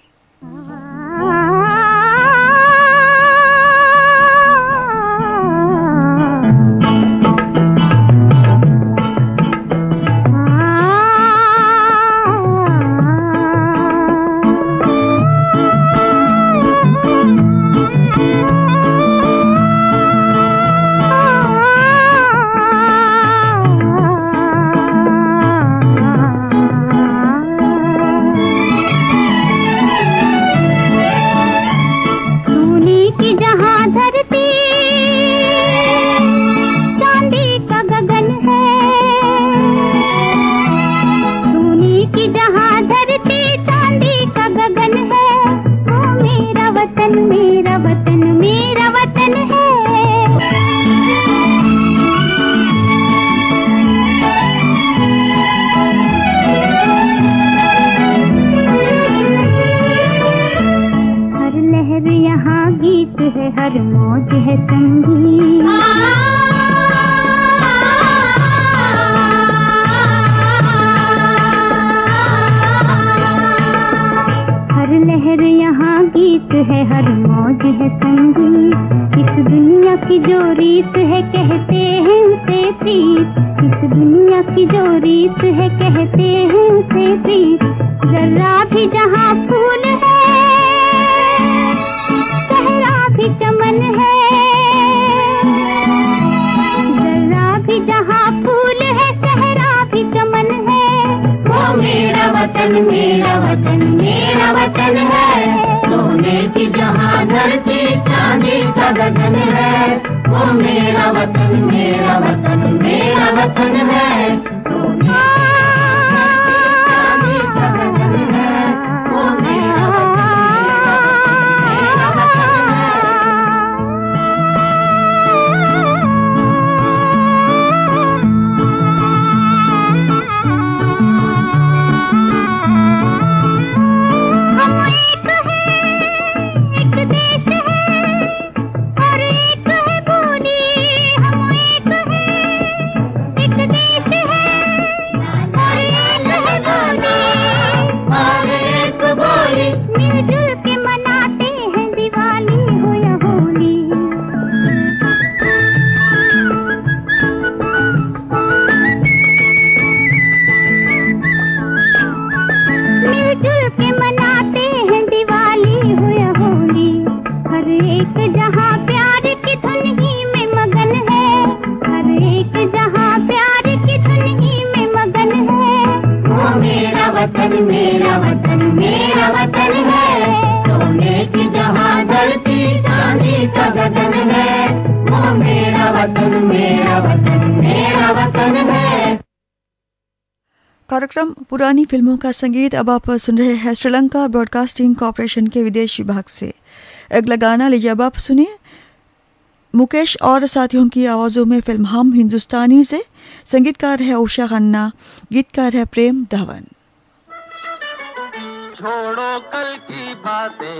कार्यक्रम पुरानी फिल्मों का संगीत। अब आप सुन रहे हैं श्रीलंका ब्रॉडकास्टिंग कॉरपोरेशन के विदेश विभाग से। अगला गाना लीजिए अब आप सुनिए मुकेश और साथियों की आवाज़ों में फिल्म हम हिंदुस्तानी से। संगीतकार है उषा खन्ना, गीतकार है प्रेम धवन। छोड़ो कल की बातें,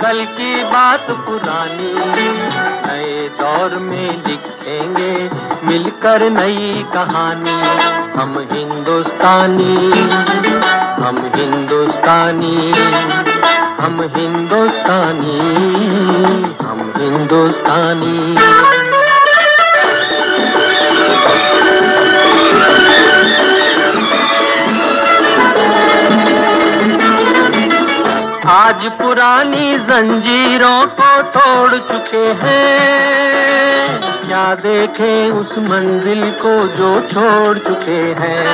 कल की बात पुरानी, नए दौर में लिखेंगे मिलकर नई कहानी। हम हिंदुस्तानी, हम हिंदुस्तानी, हम हिंदुस्तानी, हम हिंदुस्तानी। आज पुरानी जंजीरों को तोड़ चुके हैं, क्या देखें उस मंजिल को जो छोड़ चुके हैं।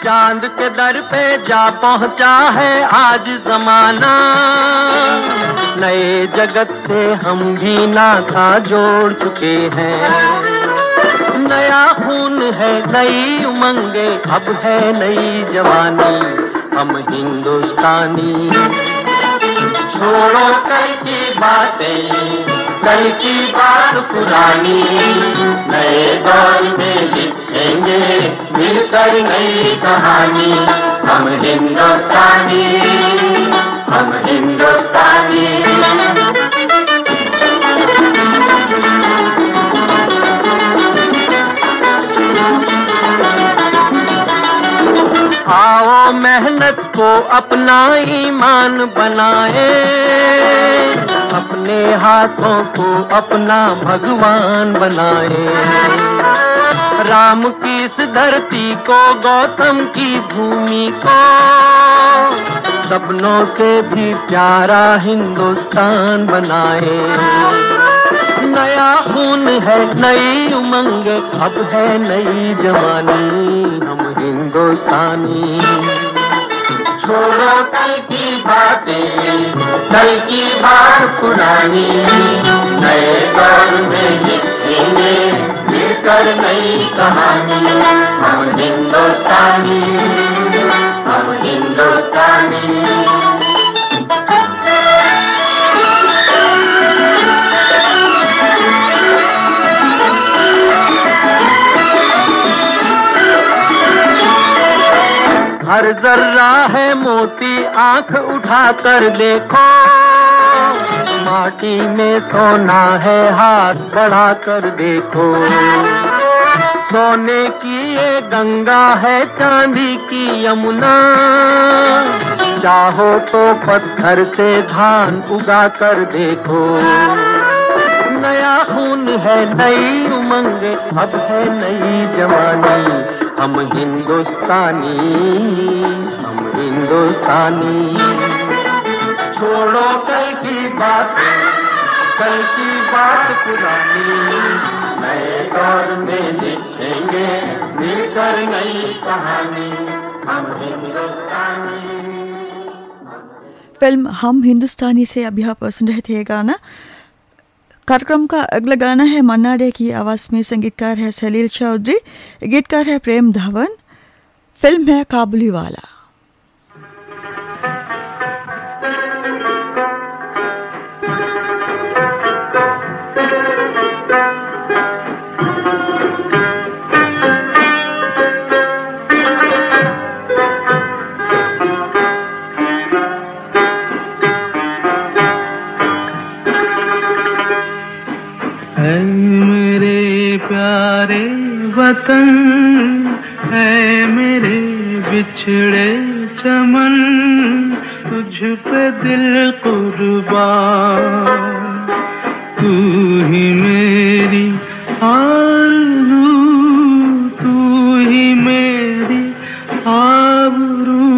चांद के दर पे जा पहुंचा है आज जमाना, नए जगत से हम भी नाता जोड़ चुके हैं। नया खून है, नई उमंगे, अब है नई जवानी। हम हिंदुस्तानी, छोड़ो कल की बातें, कल की बात पुरानी, नए दौर में लिखेंगे मिलकर नई कहानी। हम हिंदुस्तानी, हम हिंदुस्तानी। आओ मेहनत को अपना ईमान बनाए, अपने हाथों को अपना भगवान बनाए। राम की इस धरती को, गौतम की भूमि को, सपनों से भी प्यारा हिंदुस्तान बनाए। नया खून है, नई उमंग, अब है नई जवानी। हम हिंदुस्तानी, छोड़ो कल की बातें, कल की बात पुरानी, नए दौर में लिखेंगे मिलकर नई कहानी। हम हिंदुस्तानी, हम हिंदुस्तानी। हर जर्रा है मोती, आंख उठाकर देखो, माटी में सोना है, हाथ बढ़ाकर देखो। सोने की ये गंगा है, चांदी की यमुना, चाहो तो पत्थर से धान उगा कर देखो। नया खून है, नई उमंग, अब है नई जवानी। हम हिंदुस्तानी, हम हिंदुस्तानी। छोड़ो कल की बात, कल की बात पुरानी, नए दौर में लिखेंगे मिलकर नई कहानी। हम हिंदुस्तानी। फिल्म हम हिंदुस्तानी से अभी आप सुन रहे थे गाना। कार्यक्रम का अगला गाना है मन्ना डे की आवाज़ में। संगीतकार है सलील चौधरी, गीतकार है प्रेम धवन। फिल्म है काबुली वाला। वतन है मेरे बिछड़े चमन, तुझ पे दिल कुर्बान। तू ही मेरी आरज़ू, तू ही मेरी आबरू,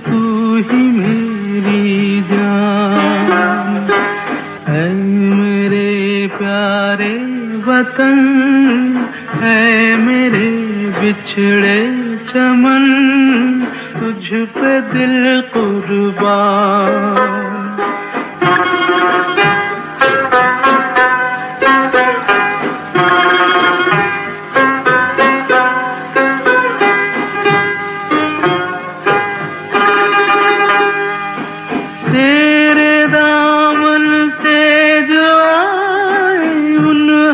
तू ही मेरी जान। है मेरे प्यारे वतन है मेरे बिछड़े चमन, तुझ पे दिल कुर्बान।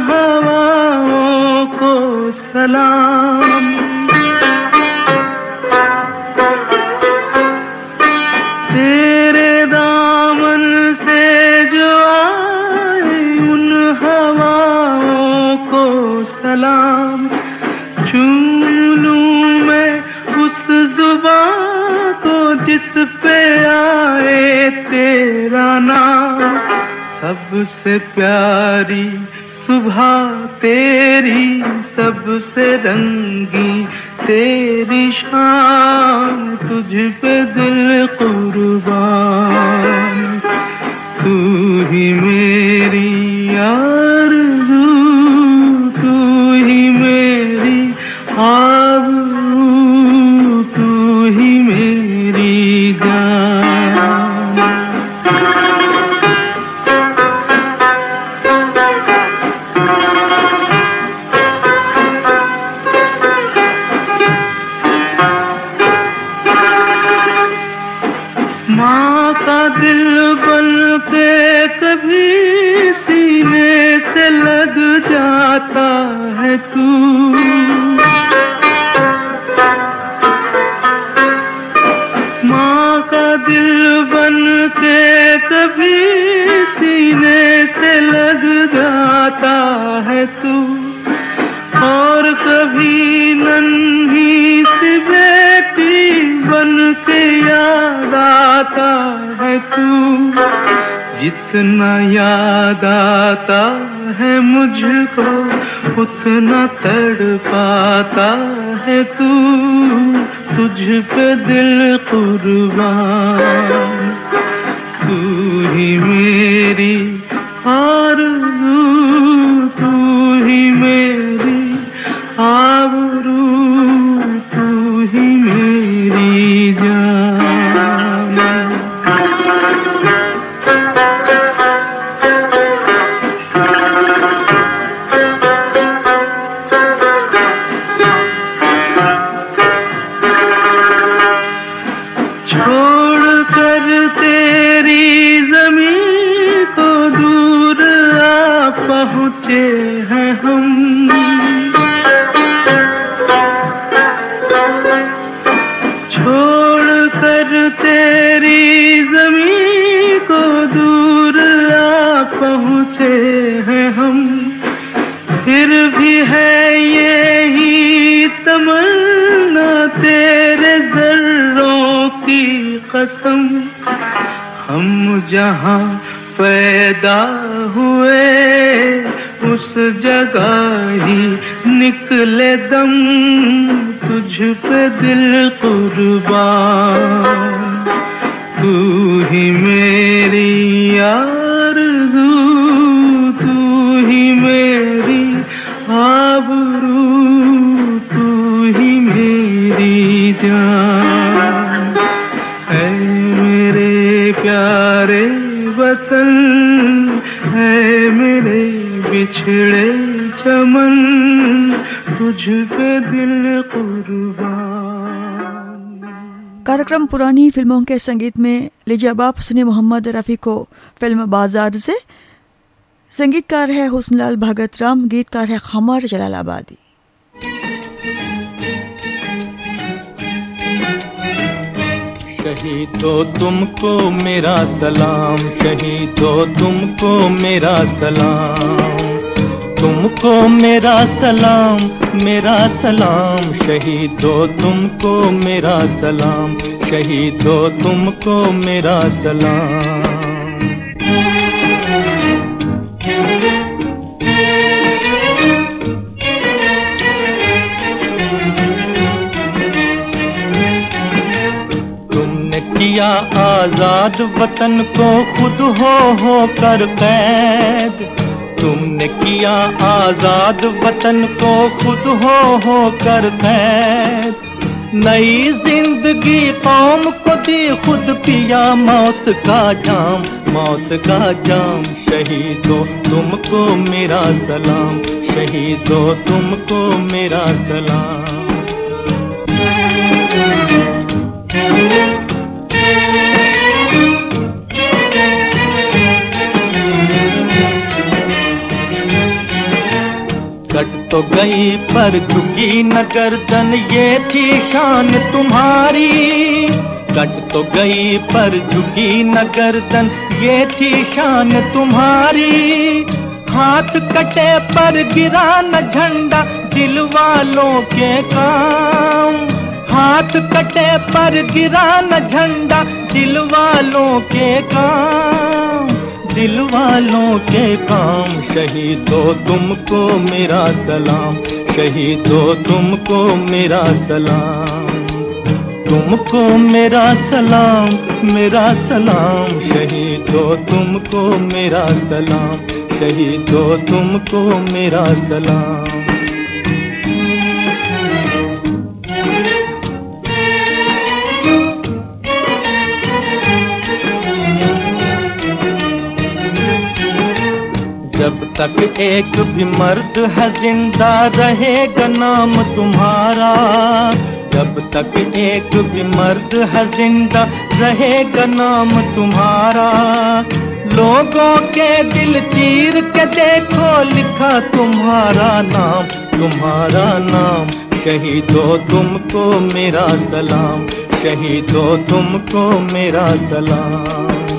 हवाओं को सलाम। तेरे दामन से जो आए उन हवाओं को सलाम। चूम लूं मैं उस जुबां को जिस पे आए तेरा नाम। सबसे प्यारी सुबह तेरी, सबसे रंगी तेरी शाम। तुझ पे दिल कुर्बान, तू ही मेरी आरज़ू, तू ही मेरी आबरू, तू ही मेरी जान। माँ का दिल बन के कभी सीने से लग जाता है तू। माँ का दिल बन के कभी सीने से लग जाता है तू। और कभी नन्ही सी बेटी बन के याद आता है तू। जितना याद आता है मुझको उतना तड़पाता है तू। तुझ पे दिल कुर्बान, तू ही मेरी आरज़ू, तू ही मेरी आबरू, तू ही मेरी जान। छोड़ कर तेरी ज़मीं को दूर आ पहुँचे हैं हम। छोड़ कर तेरी ज़मीं को दूर आ पहुँचे हैं हम। फिर भी है यही तमन्ना तेरे ज़र्रों की कसम। हम जहाँ पैदा हुए उस जगह ही निकले दम। तुझ पे दिल कुर्बान, तू ही मेरी आरज़ू, तू ही मेरी आबरू, तू ही मेरी जान। है मेरे प्यारे वतन, है मेरे बिछड़े चमन, तुझ पे दिल कुर्बान। कार्यक्रम पुरानी फिल्मों के संगीत में लीजिए अब आप सुनिए मोहम्मद रफ़ी को फिल्म बाजार से। संगीतकार है हुस्नलाल भगत राम, गीतकार है खमर जलालाबादी। शहीदो तुमको मेरा सलाम, शहीदो तुमको मेरा सलाम, तुमको मेरा सलाम, मेरा सलाम। शहीदो तुमको मेरा सलाम, शहीदो तुमको मेरा सलाम। किया आजाद वतन को खुद हो कर कैद। तुमने किया आजाद वतन को खुद हो कर कैद। नई जिंदगी कौम को दी खुद पिया मौत का जाम, मौत का जाम। शहीदो तुमको मेरा सलाम, शहीदो तुमको मेरा सलाम। तो गई पर झुकी न गर्दन, ये थी शान तुम्हारी। कट तो गई पर झुकी न गर्दन, ये थी शान तुम्हारी। हाथ कटे पर गिरा न झंडा, दिल वालों के काम। हाथ कटे पर गिरा न झंडा, दिल वालों के काम। दिल वालों के काम। शहीदों तुमको मेरा सलाम, शहीदों तुमको मेरा सलाम। तुमको मेरा सलाम, मेरा सलाम। शहीदों तुमको मेरा सलाम, शहीदों तुमको मेरा सलाम। जब तक एक भी मर्द है जिंदा रहेगा नाम तुम्हारा। जब तक एक भी मर्द है जिंदा रहेगा नाम तुम्हारा। लोगों के दिल चीर के देखो लिखा तुम्हारा नाम, तुम्हारा नाम। शहीदों तुमको मेरा सलाम, शहीदों तुमको मेरा सलाम।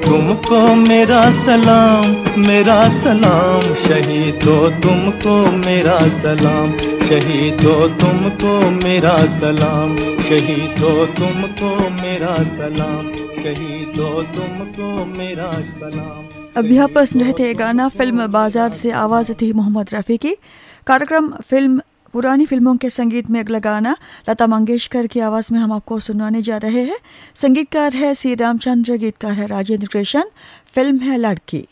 तुमको मेरा सलाम, मेरा सलाम। शहीदों तुमको मेरा सलाम, शहीदों तुमको मेरा सलाम। शहीदों तुमको मेरा सलाम, शहीदों तुमको मेरा सलाम। अभी आप सुन रहे थे गाना फिल्म बाजार से, आवाज़ थी मोहम्मद रफ़ी की। कार्यक्रम फिल्म पुरानी फिल्मों के संगीत में अगला गाना लता मंगेशकर की आवाज़ में हम आपको सुनाने जा रहे हैं। संगीतकार है सी रामचंद्र, गीतकार है राजेंद्र कृष्ण। फिल्म है लड़की।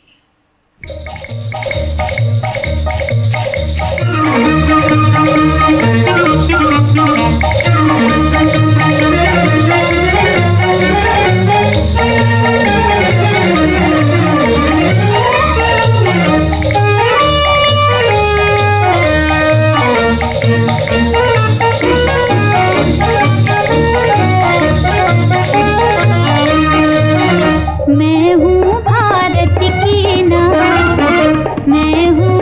मैं हूँ भारत की नारी, मैं हूँ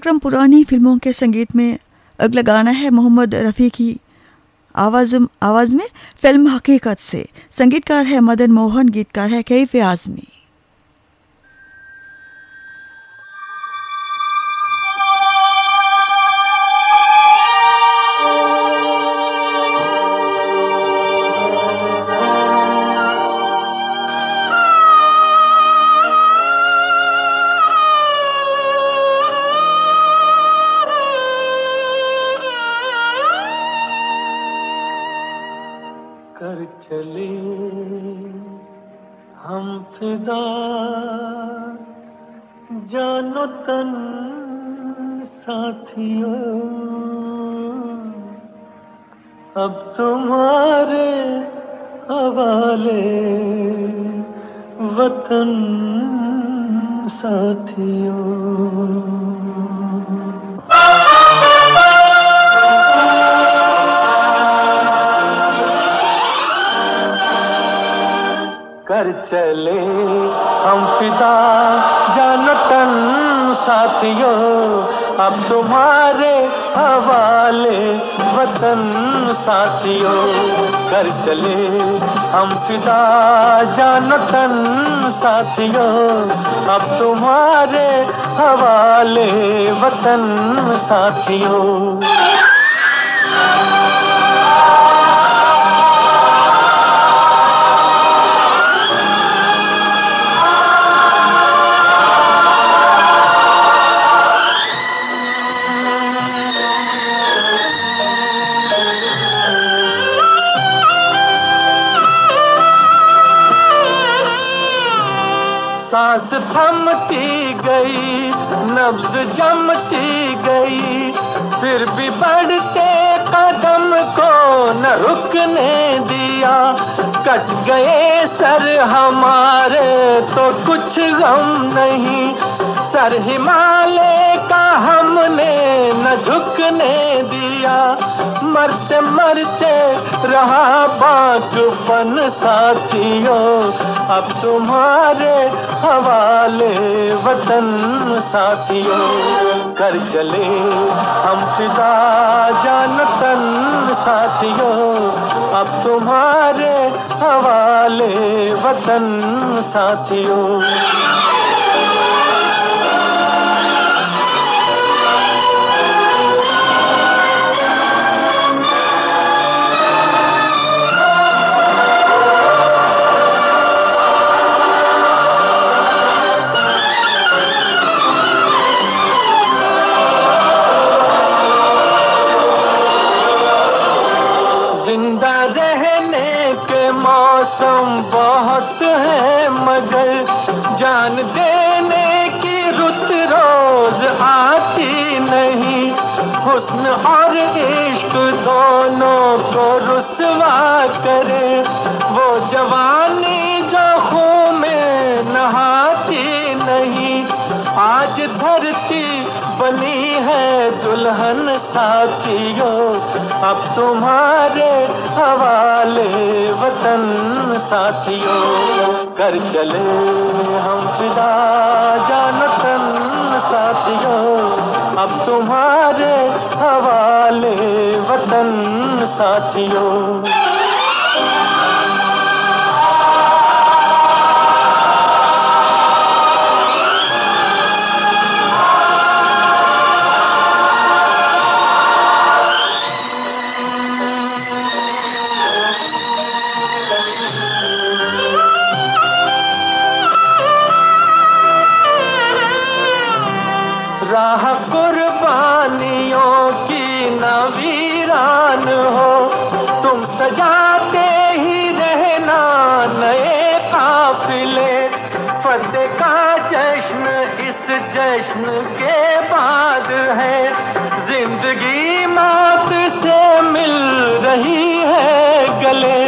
कार्यक्रम पुरानी फिल्मों के संगीत में अगला गाना है मोहम्मद रफ़ी की आवाज़ में, फिल्म हकीकत से। संगीतकार है मदन मोहन, गीतकार है कैफ आज़मी। चले हम फिदा जानो तन साथियों, अब तुम्हारे हवाले वतन साथियों। कर चले हम फिदा जानो तन साथियों, अब तुम्हारे हवाले वतन साथियों। कर चले हम फिदा जानो तन साथियों, अब तुम्हारे हवाले वतन साथियों। सांस थमती गई, नब्ज जमती गई, फिर भी बढ़ते कदम को न रुकने दिया। कट गए सर हमारे तो कुछ गम नहीं, सर हिमालय का हमने न झुकने दिया। मरते मरते रहा बागपन साथियों, अब तुम्हारे हवाले वतन साथियों। कर चले हम फिदा जान तन साथियों, अब तुम्हारे हवाले वतन साथियों। मौसम बहुत है मगर जान देने की रुत रोज आती नहीं। हुस्न और इश्क दोनों को रुसवा करे वो जवानी जो खून में नहाती नहीं। आज धरती बनी है दुल्हन साथियों, अब तुम्हारे हवाले वतन साथियों। कर चले हम फिदा जान तन साथियों, अब तुम्हारे हवाले वतन साथियों। राह कुर्बानियों की न वीरान हो, तुम सजाते ही रहना नए काफिले। फतेह का जश्न इस जश्न के बाद है, जिंदगी मौत से मिल रही है गले।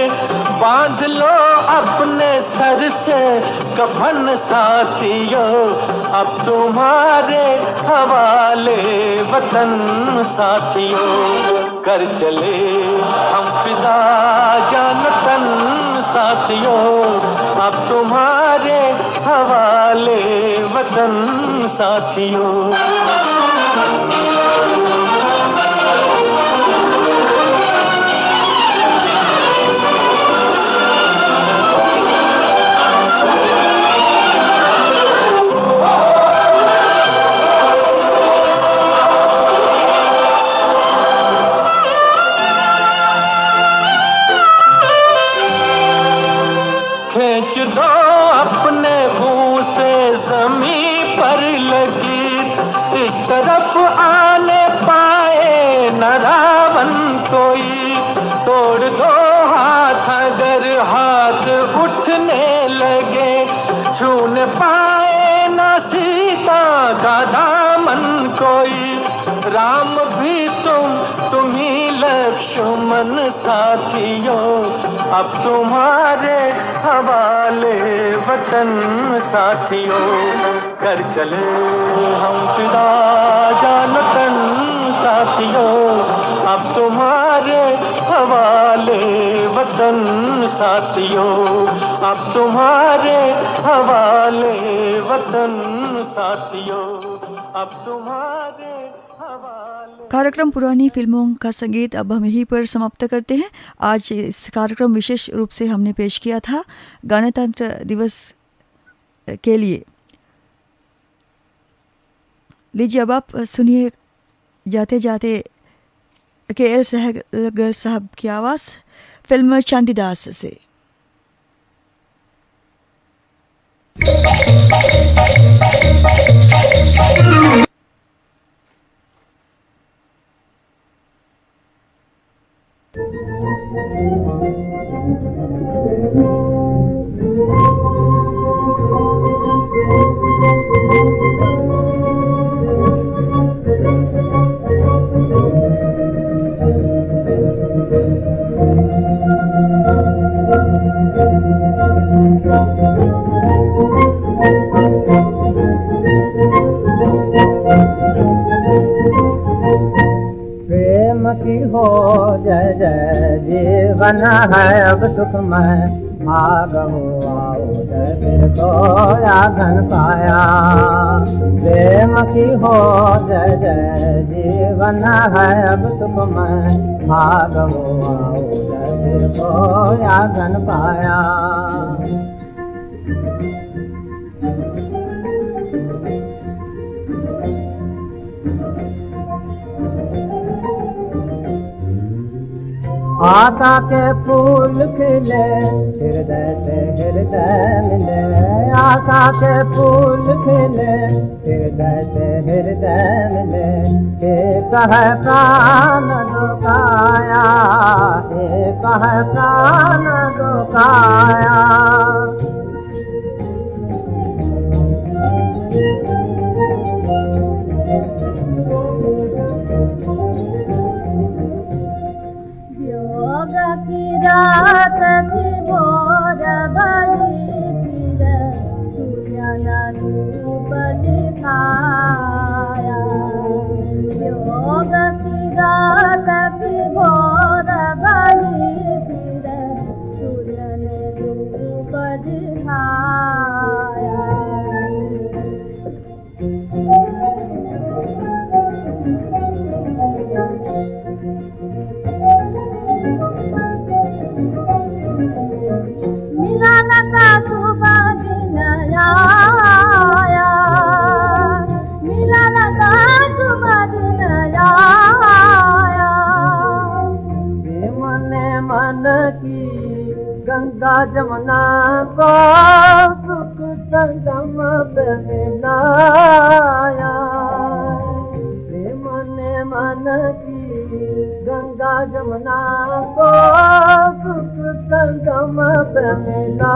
बांध लो अपने सर से कफन साथियों, अब तुम्हारे हवाले वतन साथियों। कर चले हम फिदा जान तन साथियों, अब तुम्हारे हवाले वतन साथियों। अब तुम्हारे हवाले वतन साथियों, कर चले हम फिदा जानतन साथियों। अब तुम्हारे हवाले वतन साथियों, अब तुम्हारे हवाले वतन साथियों, अब तुम्हारे कार्यक्रम पुरानी फिल्मों का संगीत अब हम यहीं पर समाप्त करते हैं। आज इस कार्यक्रम विशेष रूप से हमने पेश किया था गणतंत्र दिवस के लिए। लीजिए अब आप सुनिए जाते जाते के.एल. सहगल साहब की आवाज़ फिल्म चंडीदास से। जीवन है अब सुखमय भाग हो आओ जय खोया धन पाया। प्रेम की हो जय जय जीवन है अब सुखमय भाग हो आओ जय खोया धन पाया। आशा के फूल खिले हृदय से हृदय मिले, आशा के फूल खिले हृदय से हृदय मिले। एक है प्राण दो काया, एक है प्राण दो काया। रात की मोर बली फिर सूर्य रूप दिखाया। योग की रात की मोर बली फिर सूर्य ने रूप दिखाया। मिलन का शुभ दिन आया, मिलन का शुभ दिन आया। मन मन की गंगा जमुना को सुख संगम पे मिलाया। मन की गंगा जमुना को सुख संगम पे मिला।